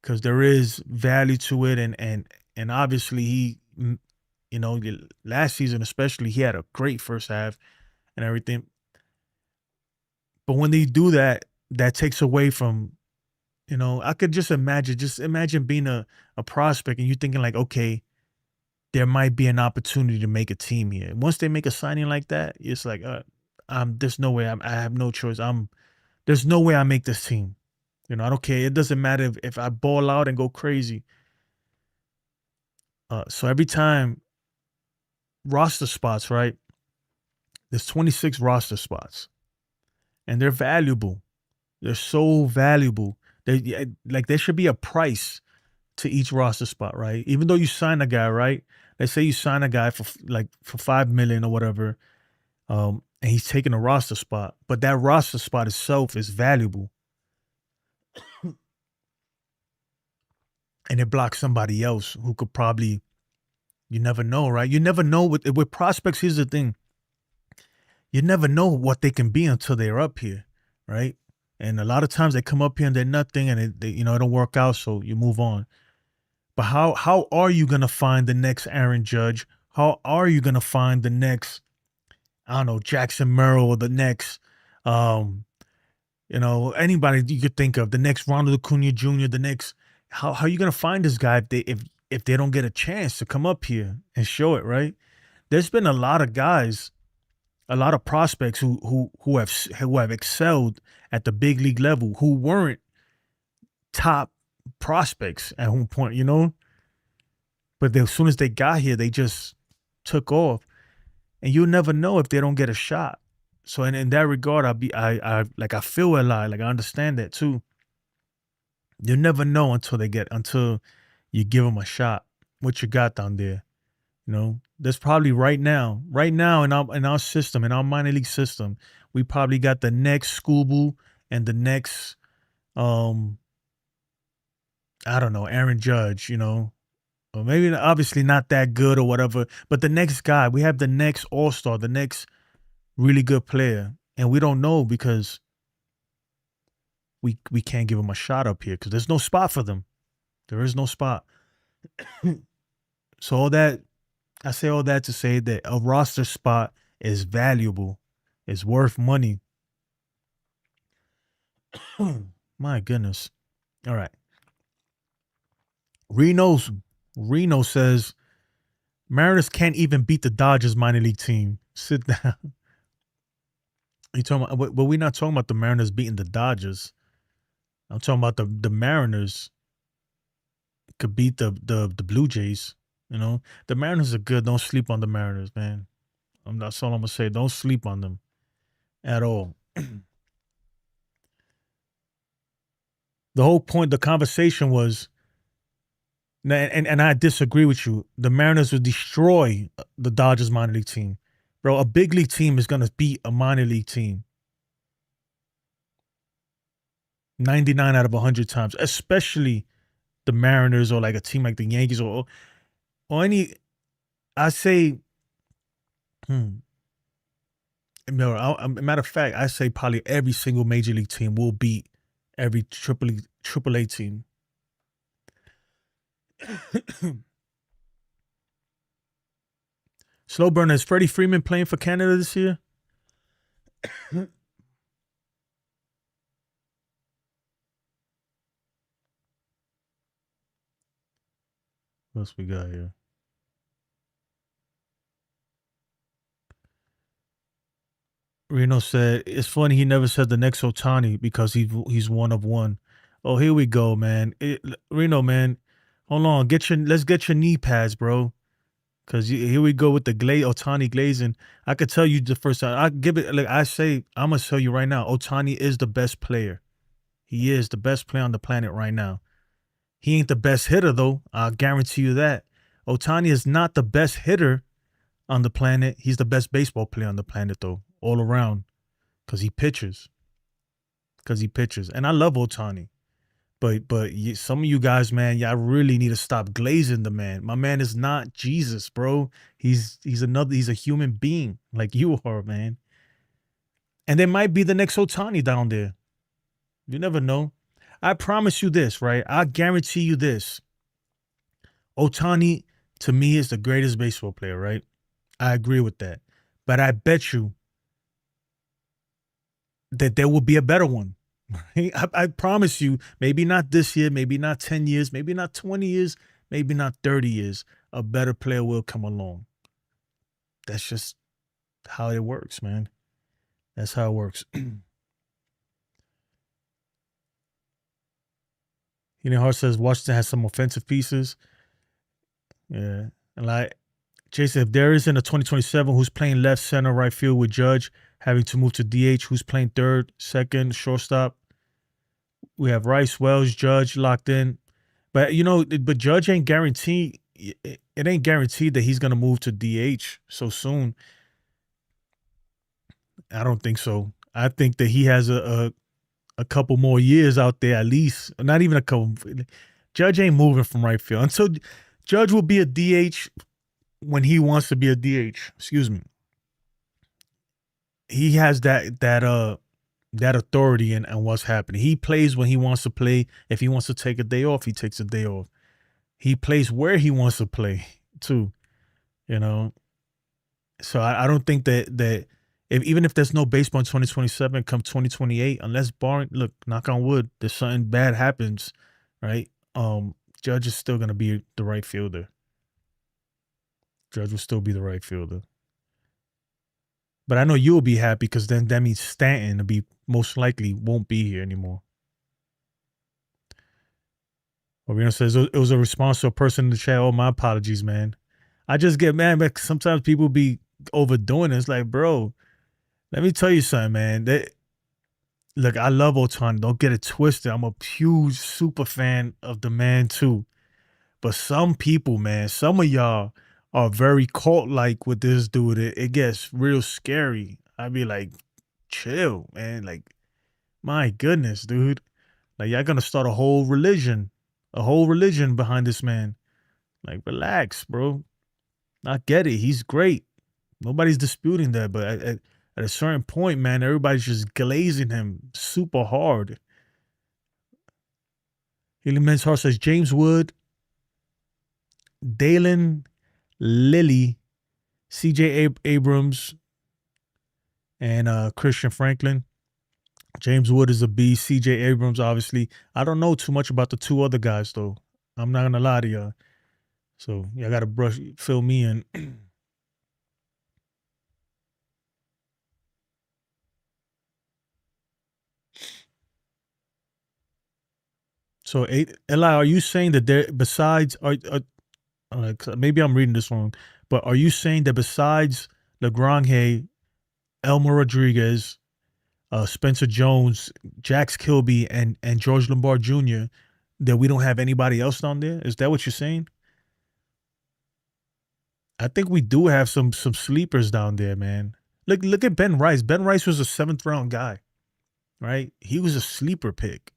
because there is value to it, and obviously he, last season especially, he had a great first half and everything. But when they do that, that takes away from, I could just imagine being a prospect and you thinking like, okay, there might be an opportunity to make a team here. Once they make a signing like that, it's like, there's no way. I have no choice. There's no way I make this team. I don't care. It doesn't matter if I ball out and go crazy. So every time, roster spots, right? There's 26 roster spots. And they're valuable. They're so valuable. There should be a price to each roster spot, right? Even though you sign a guy, right? Let's say you sign a guy for $5 million or whatever, and he's taking a roster spot, but that roster spot itself is valuable, and it blocks somebody else who could probably. You never know, right? You never know with prospects. Here's the thing. You never know what they can be until they're up here, right? And a lot of times they come up here and they're nothing, and it don't work out, so you move on. But how are you gonna find the next Aaron Judge? How are you gonna find the next, I don't know, Jackson Merrill, or the next, anybody you could think of, the next Ronald Acuna Jr., the next? How are you gonna find this guy if they don't get a chance to come up here and show it, right? There's been a lot of guys, a lot of prospects who have excelled at the big league level, who weren't top prospects at one point, but as soon as they got here, they just took off, and you'll never know if they don't get a shot. So in that regard, I feel a lot, like I understand that too. You'll never know until you give them a shot. What you got down there, There's probably right now in our system, in our minor league system, we probably got the next Scooble and the next, I don't know, Aaron Judge, or maybe obviously not that good or whatever, but the next guy, we have the next all-star, the next really good player, and we don't know because we can't give him a shot up here because there's no spot for them. There is no spot. So I say all that to say that a roster spot is valuable. It's worth money. My goodness. All right. Reno says Mariners can't even beat the Dodgers minor league team. Sit down. You talking about? But we're not talking about the Mariners beating the Dodgers. I'm talking about the Mariners could beat the Blue Jays. You know, the Mariners are good. Don't sleep on the Mariners, man. That's all I'm gonna say. Don't sleep on them at all. The whole point, the conversation was, and I disagree with you. The Mariners would destroy the Dodgers minor league team, bro. A big league team is gonna beat a minor league team 99 out of 100 times, especially the Mariners or like a team like the Yankees or any. I say, matter of fact, I say probably every single major league team will beat every triple A team. Slow burner, is Freddie Freeman playing for Canada this year? What else we got here? Reno said, it's funny he never said the next Ohtani because he's one of one. Oh, here we go, man. Reno, man, hold on. Let's get your knee pads, bro. Because here we go with the Ohtani glazing. I could tell you the first time. I'm going to tell you right now, Ohtani is the best player. He is the best player on the planet right now. He ain't the best hitter, though. I'll guarantee you that. Ohtani is not the best hitter on the planet. He's the best baseball player on the planet, though, all around, because he pitches. And I love Ohtani. But some of you guys, man, y'all really need to stop glazing the man. My man is not Jesus, bro. He's a human being like you are, man. And there might be the next Ohtani down there. You never know. I promise you this, right? I guarantee you this. Ohtani, to me, is the greatest baseball player, right? I agree with that. But I bet you that there will be a better one. Right? I promise you, maybe not this year, maybe not 10 years, maybe not 20 years, maybe not 30 years, a better player will come along. That's just how it works, man. That's how it works. Hart says Washington has some offensive pieces. Yeah. And like Jason, if there isn't a 2027 who's playing left, center, right field with Judge having to move to DH, who's playing third, second, shortstop? We have Rice, Wells, Judge locked in. But, but Judge ain't guaranteed. It ain't guaranteed that he's going to move to DH so soon. I don't think so. I think that he has a couple more years out there at least. Not even a couple. Judge ain't moving from right field. Until Judge will be a DH when he wants to be a DH. Excuse me. He has that authority and what's happening. He plays when he wants to play. If he wants to take a day off, he takes a day off. He plays where he wants to play too, So I don't think that even if there's no baseball in 2027, come 2028, unless barring, look, knock on wood, there's something bad happens, right? Judge is still going to be the right fielder. Judge will still be the right fielder. But I know you'll be happy because then that means Stanton most likely won't be here anymore. Orino says it was a response to a person in the chat. Oh, my apologies, man. I just get mad, but sometimes people be overdoing it. It's like, bro, let me tell you something, man. Look, I love Ohtani. Don't get it twisted. I'm a huge super fan of the man too. But some people, man, some of y'all are very cult-like with this dude. It gets real scary. I'd be like, chill, man. Like, my goodness, dude. Like, y'all gonna start a whole religion behind this man. Like, relax, bro. I get it. He's great. Nobody's disputing that. But at a certain point, man, everybody's just glazing him super hard. Healing Men's Heart says James Wood, Dalen Lilly, CJ Abrams, and Christian Franklin. James Wood is a beast. CJ Abrams, obviously. I don't know too much about the two other guys, though. I'm not going to lie to y'all. So, y'all got to fill me in. So, Eli, are you saying that there, besides, maybe I'm reading this wrong, but are you saying that besides LeGrande, Elmer Rodriguez, Spencer Jones, Jax Kilby, and George Lombard Jr., that we don't have anybody else down there? Is that what you're saying? I think we do have some sleepers down there, man. Look at Ben Rice. Ben Rice was a 7th round guy, right? He was a sleeper pick.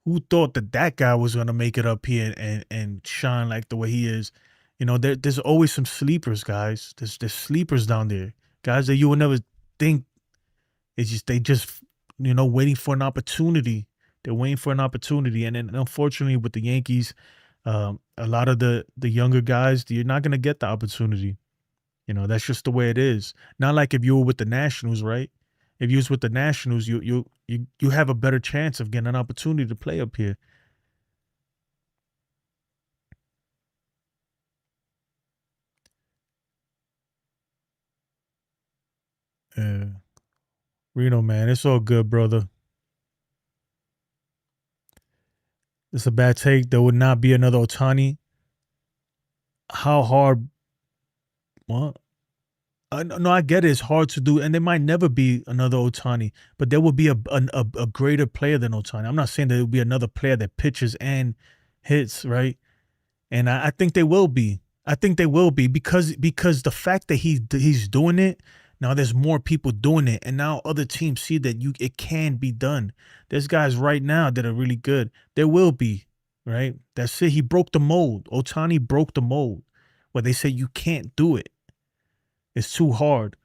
Who thought that guy was going to make it up here and shine like the way he is? You know, there's always some sleepers, guys. There's sleepers down there. Guys that you would never think. It's just, waiting for an opportunity. They're waiting for an opportunity. And then unfortunately with the Yankees, a lot of the younger guys, you're not going to get the opportunity. You know, that's just the way it is. Not like if you were with the Nationals, right? If you was with the Nationals, you have a better chance of getting an opportunity to play up here. Reno, man, it's all good, brother. It's a bad take. There would not be another Ohtani. How hard? What? No, I get it. It's hard to do, and there might never be another Ohtani, but there will be a greater player than Ohtani. I'm not saying there will be another player that pitches and hits, right? And I think they will be. I think they will be because the fact that he's doing it now, there's more people doing it, and now other teams see that it can be done. There's guys right now that are really good. There will be, right? That's it. He broke the mold. Ohtani broke the mold where they say you can't do it. It's too hard.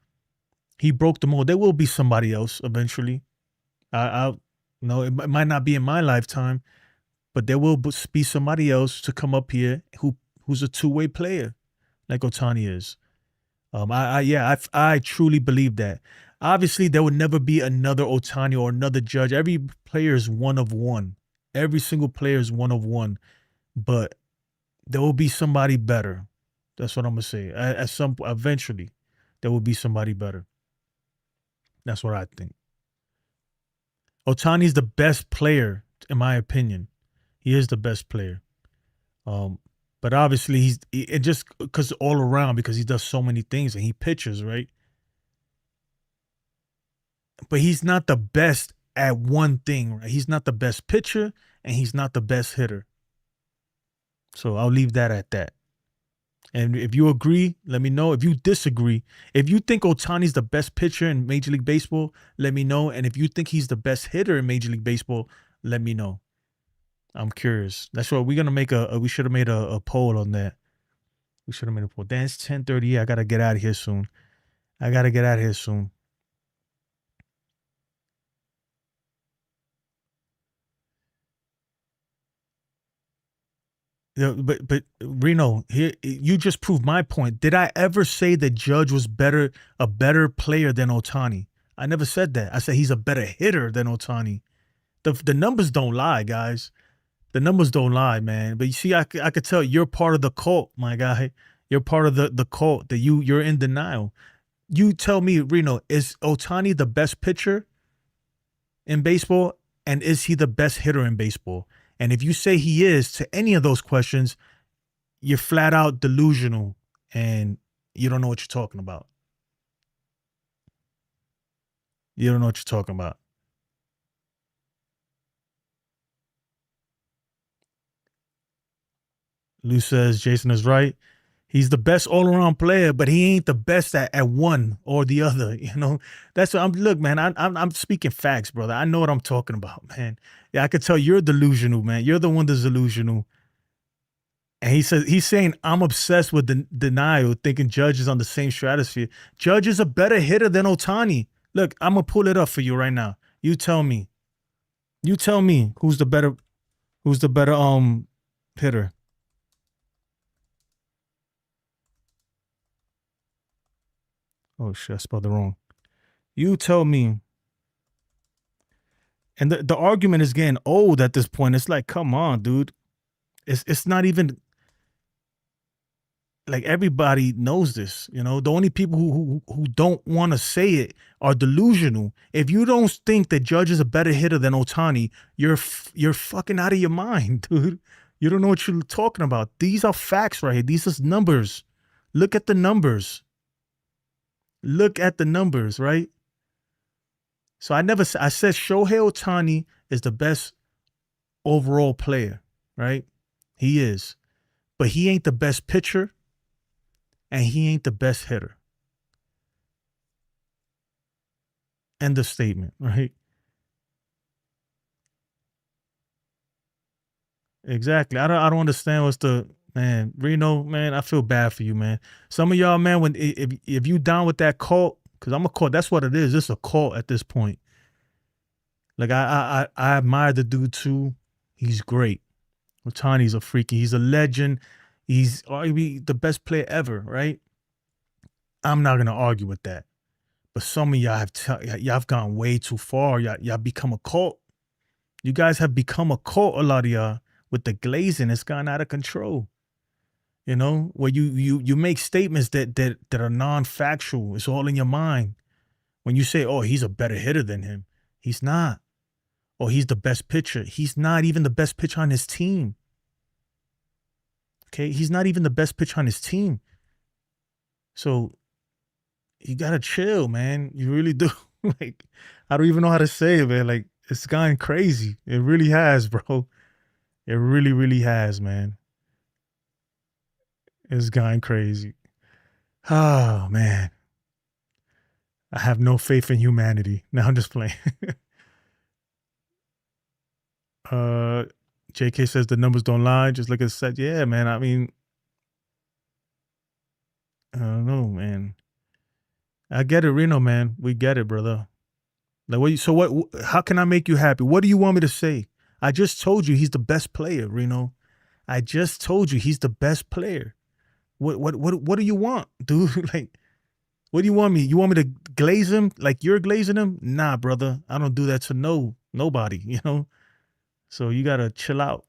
He broke the mold. There will be somebody else eventually. It might not be in my lifetime, but there will be somebody else to come up here who's a two-way player like Ohtani is. I truly believe that. Obviously, there would never be another Ohtani or another Judge. Every player is one of one. Every single player is one of one. But there will be somebody better. That's what I'm gonna say. Eventually, there will be somebody better. That's what I think. Ohtani's the best player, in my opinion. He is the best player. But obviously it just because all around, because he does so many things and he pitches, right? But he's not the best at one thing, right? He's not the best pitcher and he's not the best hitter. So I'll leave that at that. And if you agree, let me know. If you disagree, if you think Ohtani's the best pitcher in Major League Baseball, let me know. And if you think he's the best hitter in Major League Baseball, let me know. I'm curious. That's what we're gonna we should have made a poll on that. We should have made a poll. Then it's 10:30. I gotta get out of here soon. Yeah, but Reno, here you just proved my point. Did I ever say that Judge was a better player than Ohtani? I never said that. I said he's a better hitter than Ohtani. The numbers don't lie, guys. The numbers don't lie, man. But you see, I could tell you're part of the cult, my guy. You're part of the cult that you're in denial. You tell me, Reno, is Ohtani the best pitcher in baseball? And is he the best hitter in baseball? And if you say he is to any of those questions, you're flat out delusional and you don't know what you're talking about. You don't know what you're talking about. Lou says Jason is right. He's the best all-around player, but he ain't the best at one or the other. You know, that's what look, man. I'm speaking facts, brother. I know what I'm talking about, man. Yeah, I could tell you're delusional, man. You're the one that's delusional. And he's saying I'm obsessed with denial, thinking Judge is on the same stratosphere. Judge is a better hitter than Ohtani. Look, I'm gonna pull it up for you right now. You tell me. You tell me who's the better hitter. Oh shit, I spelled it wrong. You tell me. And the argument is getting old at this point. It's like, come on, dude. It's not even like everybody knows this, you know. The only people who don't want to say it are delusional. If you don't think that Judge is a better hitter than Ohtani, you're fucking out of your mind, dude. You don't know what you're talking about. These are facts right here. These are numbers. Look at the numbers. Look at the numbers, right? So I said Shohei Ohtani is the best overall player, right? He is. But he ain't the best pitcher. And he ain't the best hitter. End of statement, right? Exactly. I don't understand what's the man, Reno, man. I feel bad for you, man. Some of y'all, man, when if you down with that cult, because I'm a cult, that's what it is. It's a cult at this point. Like I admire the dude too. He's great. Ohtani's a freaky. He's a legend. He's arguably the best player ever, right? I'm not gonna argue with that. But some of y'all have gone way too far. Y'all become a cult. You guys have become a cult, a lot of y'all, with the glazing. It's gone out of control. You know, where you make statements that are non-factual. It's all in your mind. When you say, oh, he's a better hitter than him. He's not. Or he's the best pitcher. He's not even the best pitcher on his team. Okay, he's not even the best pitcher on his team. So you gotta chill, man. You really do. Like, I don't even know how to say it, man. Like, it's gone crazy. It really has, bro. It really, really has, man. It's gone crazy. Oh, man. I have no faith in humanity. No, I'm just playing. JK says the numbers don't lie. Just look at the set. Yeah, man. I mean, I don't know, man. I get it, Reno, man. We get it, brother. Like, how can I make you happy? What do you want me to say? I just told you he's the best player, Reno. I just told you he's the best player. What do you want, dude? Like, what do you want me? You want me to glaze him like you're glazing him? Nah, brother. I don't do that to nobody, you know? So you got to chill out.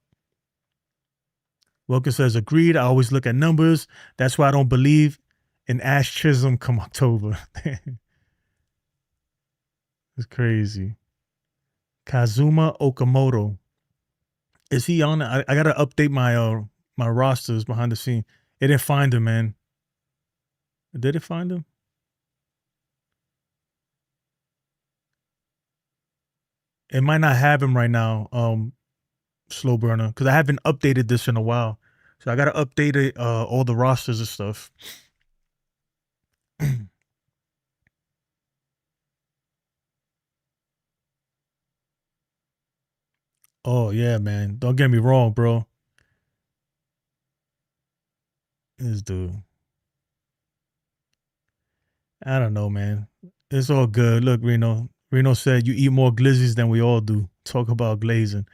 Wilkins says, agreed. I always look at numbers. That's why I don't believe in Ash Chisholm come October. It's crazy. Kazuma Okamoto. Is he on it? I got to update my rosters behind the scene. It didn't find him, man. Did it find him? It might not have him right now, Slow Burner, because I haven't updated this in a while. So I got to update it, all the rosters and stuff. Oh, yeah, man. Don't get me wrong, bro. This dude. I don't know, man. It's all good. Look, Reno. Reno said you eat more glizzies than we all do. Talk about glazing.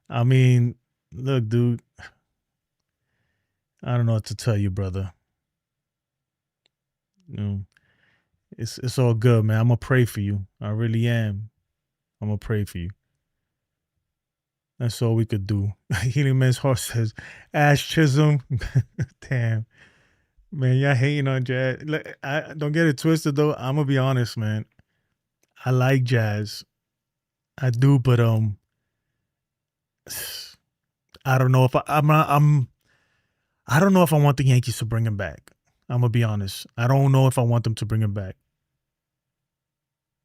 I mean, look, dude. I don't know what to tell you, brother. You know, it's all good, man. I'm gonna pray for you. I really am. I'm gonna pray for you. That's all we could do. Healing Man's Heart says, Ash Chisholm. Damn. Man, y'all hating on Jazz. I don't get it twisted though. I'm gonna be honest, man. I like Jazz. I do, but I don't know if I don't know if I want the Yankees to bring him back. I'm gonna be honest. I don't know if I want them to bring him back.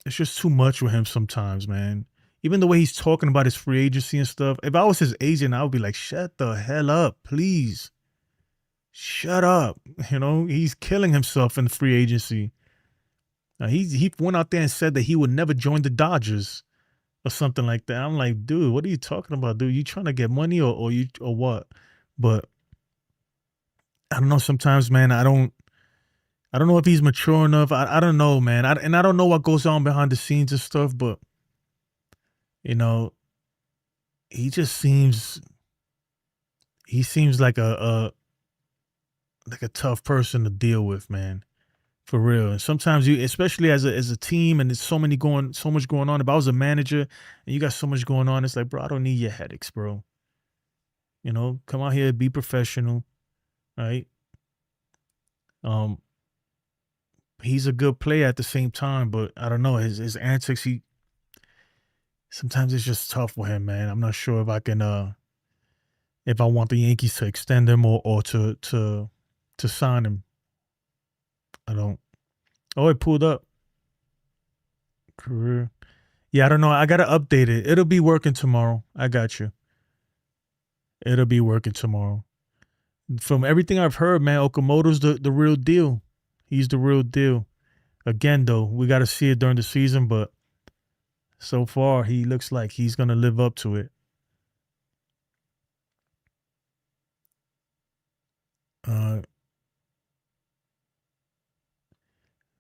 It's just too much with him sometimes, man. Even the way he's talking about his free agency and stuff. If I was his agent, I would be like, shut the hell up, please. Shut up. You know, he's killing himself in free agency. He went out there and said that he would never join the Dodgers or something like that. I'm like, dude, what are you talking about, dude? You trying to get money or what? But I don't know. Sometimes, man, I don't know if he's mature enough. I don't know, man. I don't know what goes on behind the scenes and stuff, but you know, he just seems like a tough person to deal with, man. For real. And sometimes you, especially as a team, and there's so much going on. If I was a manager and you got so much going on, it's like, bro, I don't need your headaches, bro. You know, come out here, be professional, right? He's a good player at the same time, but I don't know, his antics, sometimes it's just tough with him, man. I'm not sure if I can if I want the Yankees to extend him or to sign him. I don't. Oh, it pulled up. Career. Yeah, I don't know. I gotta update it. It'll be working tomorrow. I got you. It'll be working tomorrow. From everything I've heard, man, Okamoto's the real deal. He's the real deal. Again, though, we got to see it during the season, but so far he looks like he's going to live up to it.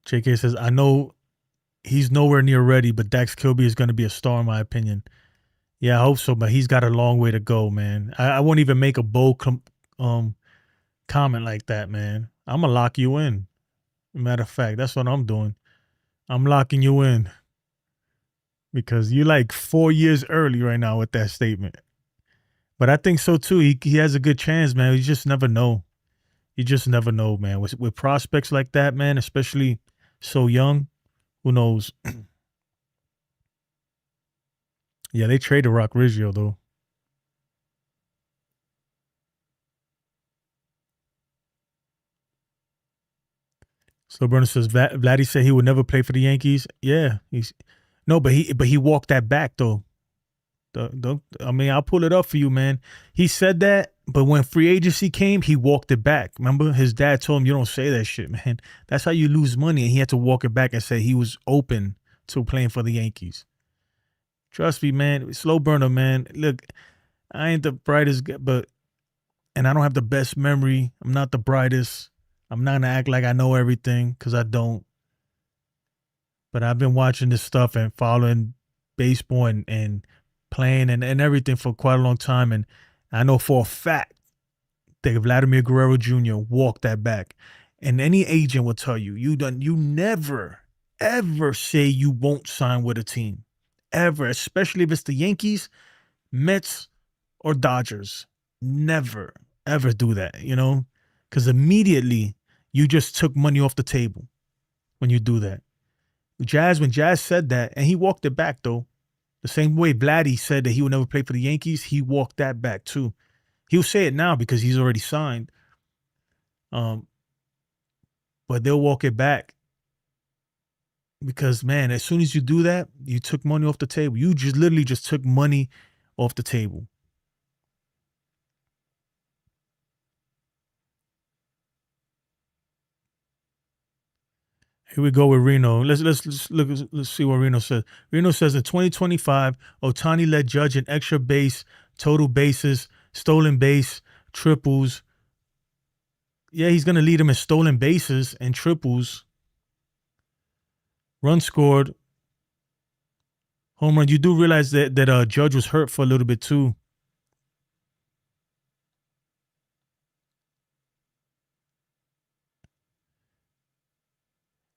JK says, I know he's nowhere near ready, but Dax Kilby is going to be a star in my opinion. Yeah, I hope so, but he's got a long way to go, man. I won't even make a bold comment like that, man. I'm going to lock you in. Matter of fact, that's what I'm doing. I'm locking you in because you're like 4 years early right now with that statement. But I think so too. He has a good chance, man. You just never know. You just never know, man. With prospects like that, man, especially so young, who knows? Yeah, they traded Rock Riggio, though. So Burner says Vladdy said he would never play for the Yankees. Yeah, but he walked that back though. I mean, I'll pull it up for you, man. He said that, but when free agency came, he walked it back. Remember, his dad told him, "You don't say that shit, man. That's how you lose money." And he had to walk it back and say he was open to playing for the Yankees. Trust me, man. Slow burner, man. Look, I ain't the brightest, and I don't have the best memory. I'm not the brightest. I'm not going to act like I know everything because I don't. But I've been watching this stuff and following baseball and playing and everything for quite a long time. And I know for a fact that Vladimir Guerrero Jr. walked that back. And any agent will tell you, you never, ever say you won't sign with a team. Ever. Especially if it's the Yankees, Mets, or Dodgers. Never, ever do that, you know? Because immediately you just took money off the table when you do that. When Jazz said that, and he walked it back, though. The same way Vladdy said that he would never play for the Yankees, he walked that back, too. He'll say it now because he's already signed. But they'll walk it back. Because, man, as soon as you do that, you took money off the table. You just literally just took money off the table. Here we go with Reno. Let's look. Let's see what Reno says. Reno says in 2025, Ohtani led Judge in extra base, total bases, stolen base, triples. Yeah, he's gonna lead him in stolen bases and triples. Run scored, home run. You do realize that Judge was hurt for a little bit too.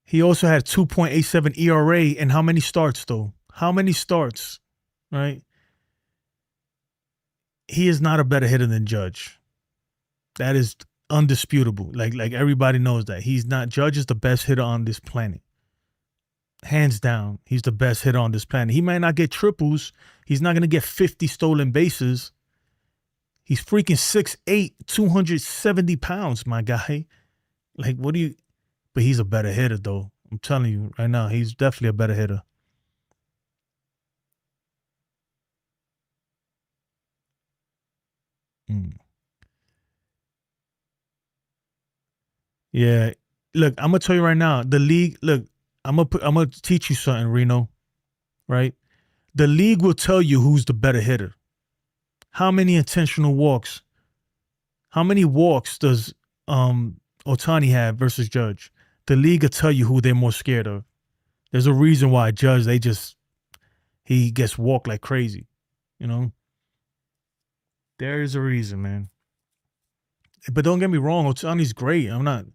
He also had 2.87 ERA and how many starts, though? How many starts, right? He is not a better hitter than Judge. That is undisputable. Like everybody knows that. He's not. Judge is the best hitter on this planet. Hands down, he's the best hitter on this planet. He might not get triples. He's not going to get 50 stolen bases. He's freaking 6'8", 270 pounds, my guy. Like, what do you... But he's a better hitter, though. I'm telling you right now, he's definitely a better hitter. Yeah. Look, I'm going to tell you right now, the league, look, I'm going to teach you something, Reno, right? The league will tell you who's the better hitter. How many intentional walks? How many walks does Ohtani had versus Judge, the league will tell you who they're more scared of. There's a reason why Judge, he gets walked like crazy, you know? There is a reason, man. But don't get me wrong, Ohtani's great. I'm not.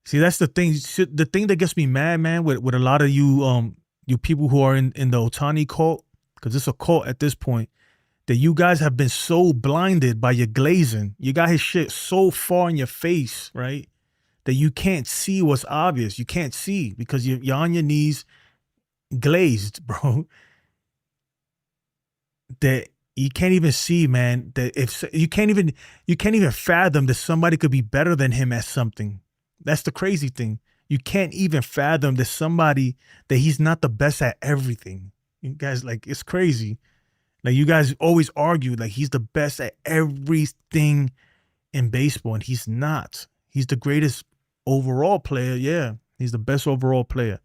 See, that's the thing. The thing that gets me mad, man, with a lot of you people who are in the Ohtani cult, because it's a cult at this point, that you guys have been so blinded by your glazing. You got his shit so far in your face, right, that you can't see what's obvious. You can't see because you're on your knees glazed, bro. That you can't even see, man, that if you can't even fathom that somebody could be better than him at something. That's the crazy thing. You can't even fathom that he's not the best at everything. You guys, like, it's crazy. Like, you guys always argue like he's the best at everything in baseball, and he's not. He's the greatest overall player. Yeah, he's the best overall player,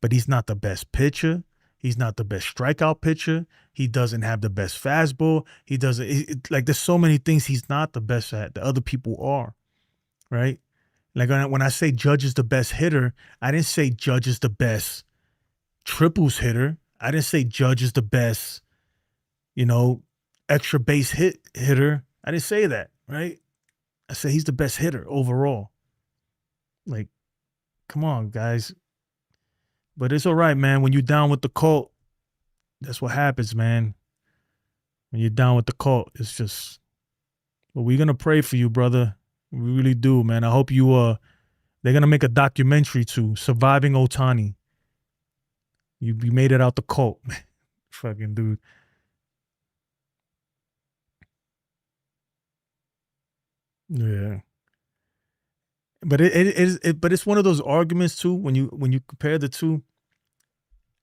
but he's not the best pitcher. He's not the best strikeout pitcher. He doesn't have the best fastball. He doesn't like. There's so many things he's not the best at that other people are, right? Like when I say Judge is the best hitter, I didn't say Judge is the best triples hitter. I didn't say Judge is the best, extra base hitter. I didn't say that, right? I said he's the best hitter overall. Like, come on, guys. But it's all right, man. When you're down with the cult, that's what happens, man. When you're down with the cult, it's just. But we're gonna pray for you, brother. We really do, man. I hope you. They're gonna make a documentary too, Surviving Ohtani. You made it out the cult, fucking dude. Yeah. But but it's one of those arguments too when you compare the two.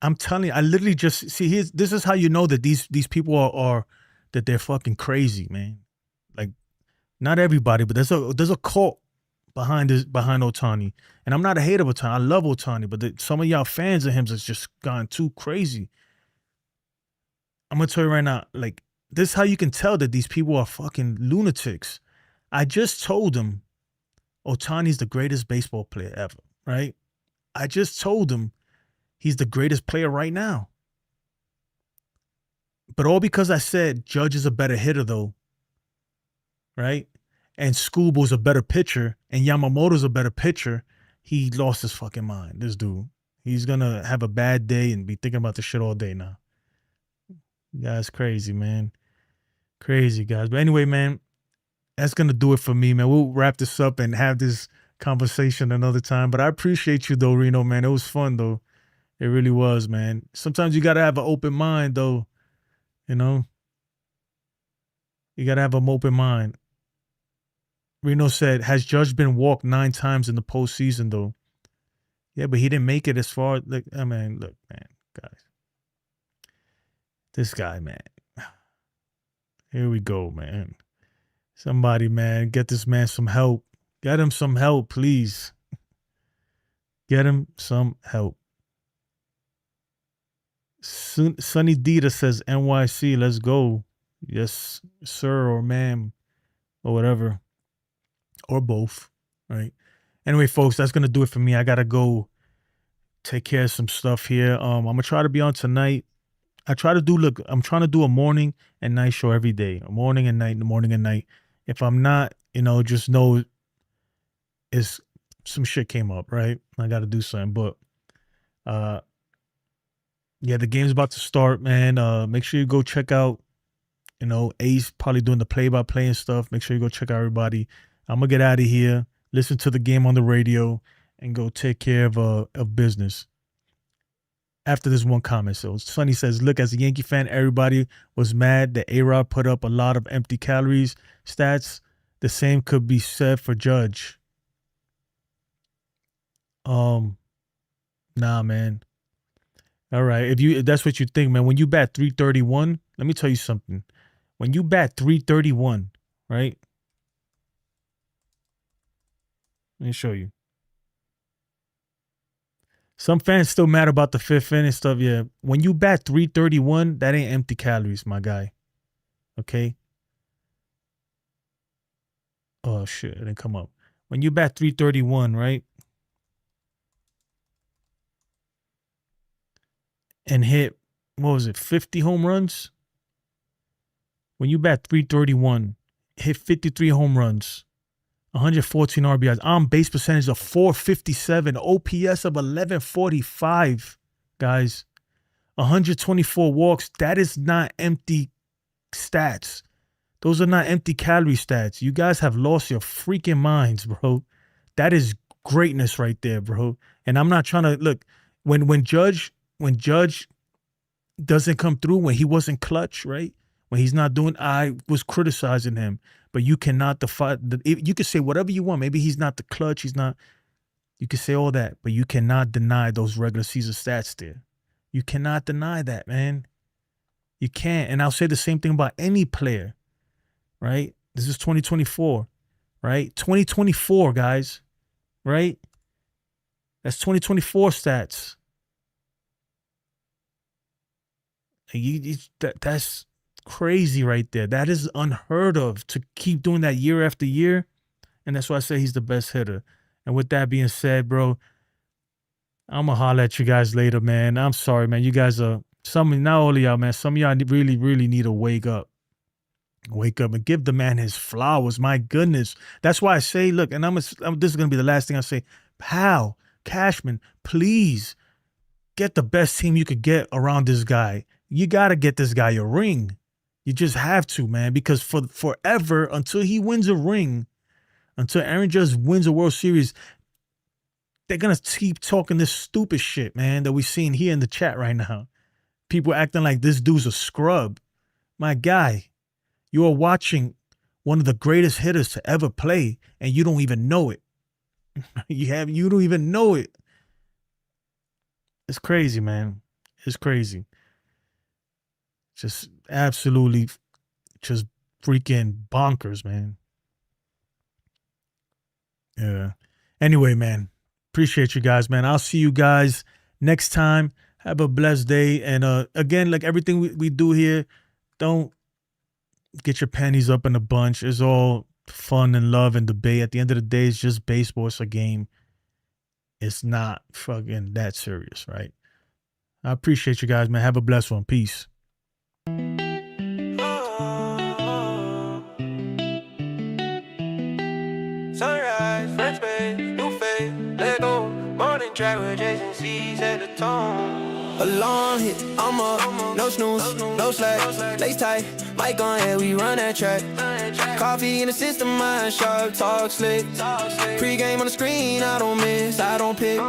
I'm telling you, I literally just see this is how you know that these people are that they're fucking crazy, man. Like, not everybody, but there's a cult behind Ohtani. And I'm not a hater of Ohtani. I love Ohtani, but some of y'all fans of him has just gone too crazy. I'm gonna tell you right now, like, this is how you can tell that these people are fucking lunatics. I just told them Ohtani's the greatest baseball player ever, right? I just told him he's the greatest player right now. But all because I said Judge is a better hitter, though, right? And Schoolboy's a better pitcher, and Yamamoto's a better pitcher, he lost his fucking mind, this dude. He's going to have a bad day and be thinking about this shit all day now. You guys crazy, man. Crazy, guys. But anyway, man, that's going to do it for me, man. We'll wrap this up and have this conversation another time. But I appreciate you, though, Reno, man. It was fun, though. It really was, man. Sometimes you got to have an open mind, though. You got to have an open mind. Reno said, has Judge been walked 9 times in the postseason, though? Yeah, but he didn't make it as far. Look, look, man, guys. This guy, man. Here we go, man. Somebody, man, get this man some help. Get him some help, please. Get him some help. Sunny Dita says, NYC, let's go. Yes, sir, or ma'am, or whatever. Or both, right? Anyway, folks, that's going to do it for me. I got to go take care of some stuff here. I'm going to try to be on tonight. I'm trying to do a morning and night show every day. A morning and night. If I'm not, just know it's some shit came up, right? I got to do something. But, yeah, the game's about to start, man. Make sure you go check out, Ace probably doing the play-by-play and stuff. Make sure you go check out everybody. I'm going to get out of here, listen to the game on the radio, and go take care of business. After this one comment. So Sonny says, look, as a Yankee fan, everybody was mad that A-Rod put up a lot of empty calories stats. The same could be said for Judge. Nah, man. All right. If that's what you think, man, when you bat 331, let me tell you something. When you bat 331, right? Let me show you. Some fans still mad about the 5th inning stuff. Yeah. When you bat 331, that ain't empty calories, my guy. Okay? Oh, shit. It didn't come up. when you bat 331, right? And hit, what was it, 50 home runs? When you bat 331, hit 53 home runs, 114 RBIs, on base percentage of 457, OPS of 1145, guys, 124 walks. That is not empty stats. Those are not empty calorie stats. You guys have lost your freaking minds, bro. That is greatness right there, bro. And I'm not trying to look when Judge doesn't come through, when he wasn't clutch, right? When he's not doing, I was criticizing him, but you cannot defy. You could say whatever you want. Maybe he's not the clutch. He's not. You could say all that, but you cannot deny those regular season stats there. You cannot deny that, man. You can't. And I'll say the same thing about any player, right? This is 2024, right? 2024, guys, right? That's 2024 stats. That's crazy right there. That is unheard of to keep doing that year after year. And that's why I say he's the best hitter. And with that being said, bro, I'm going to holler at you guys later, man. I'm sorry, man. You guys are, not all of y'all, man. Some of y'all really, really need to wake up. Wake up and give the man his flowers. My goodness. That's why I say, look, and this is going to be the last thing I say. Pal, Cashman, please get the best team you could get around this guy. You got to get this guy a ring. You just have to, man, because for forever, until he wins a ring, until Aaron Judge wins a World Series, they're going to keep talking this stupid shit, man, that we're seeing here in the chat right now. People acting like this dude's a scrub. My guy, you are watching one of the greatest hitters to ever play, and you don't even know it. You don't even know it. It's crazy, man. It's crazy. Just absolutely just freaking bonkers, man. Yeah. Anyway, man, appreciate you guys, man. I'll see you guys next time. Have a blessed day. And again, like everything we do here, don't get your panties up in a bunch. It's all fun and love and debate. At the end of the day, it's just baseball. It's a game. It's not fucking that serious, right? I appreciate you guys, man. Have a blessed one. Peace. Sunrise, French babe, new face, let go. Morning track with Jason C set the tone. Alarm hit, I'm up, no snooze, no slack, lace tight, mic on head, we run that track. Coffee in the system, mind sharp, talk slick. Pre-game on the screen, I don't miss, I don't pick.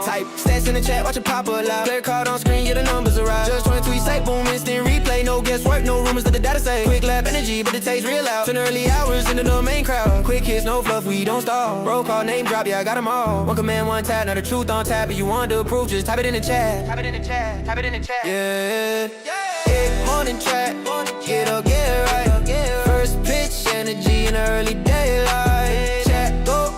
Type stats in the chat, watch it pop up live. Player card on screen, yeah, the numbers arrive. Just 20 tweets, say boom, instant replay. No guesswork, no rumors that the data say. Quick lap energy, but it takes real out. Turn early hours into the main crowd. Quick hits, no fluff, we don't stall. Roll call, name drop, yeah, I got them all. One command, one tap, now the truth on tap. If you want to prove, just type it in the chat. Type it in the chat, type it in the chat. Yeah, morning track, get up, get right. First pitch, energy in the early daylight. Chat, go.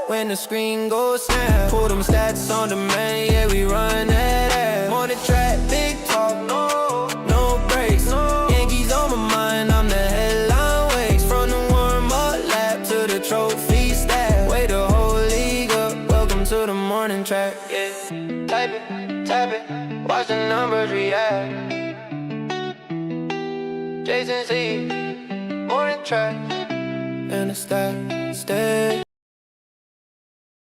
When the screen goes snap, pull them stats on demand, yeah, we run that ass. Morning track, big talk, no breaks. Yankees on my mind, I'm the headline wakes. From the warm-up lap to the trophy stack. Way the whole league up, welcome to the morning track, yeah. Type it, tap it, watch the numbers react. Jason C, morning track, and the stat, stay.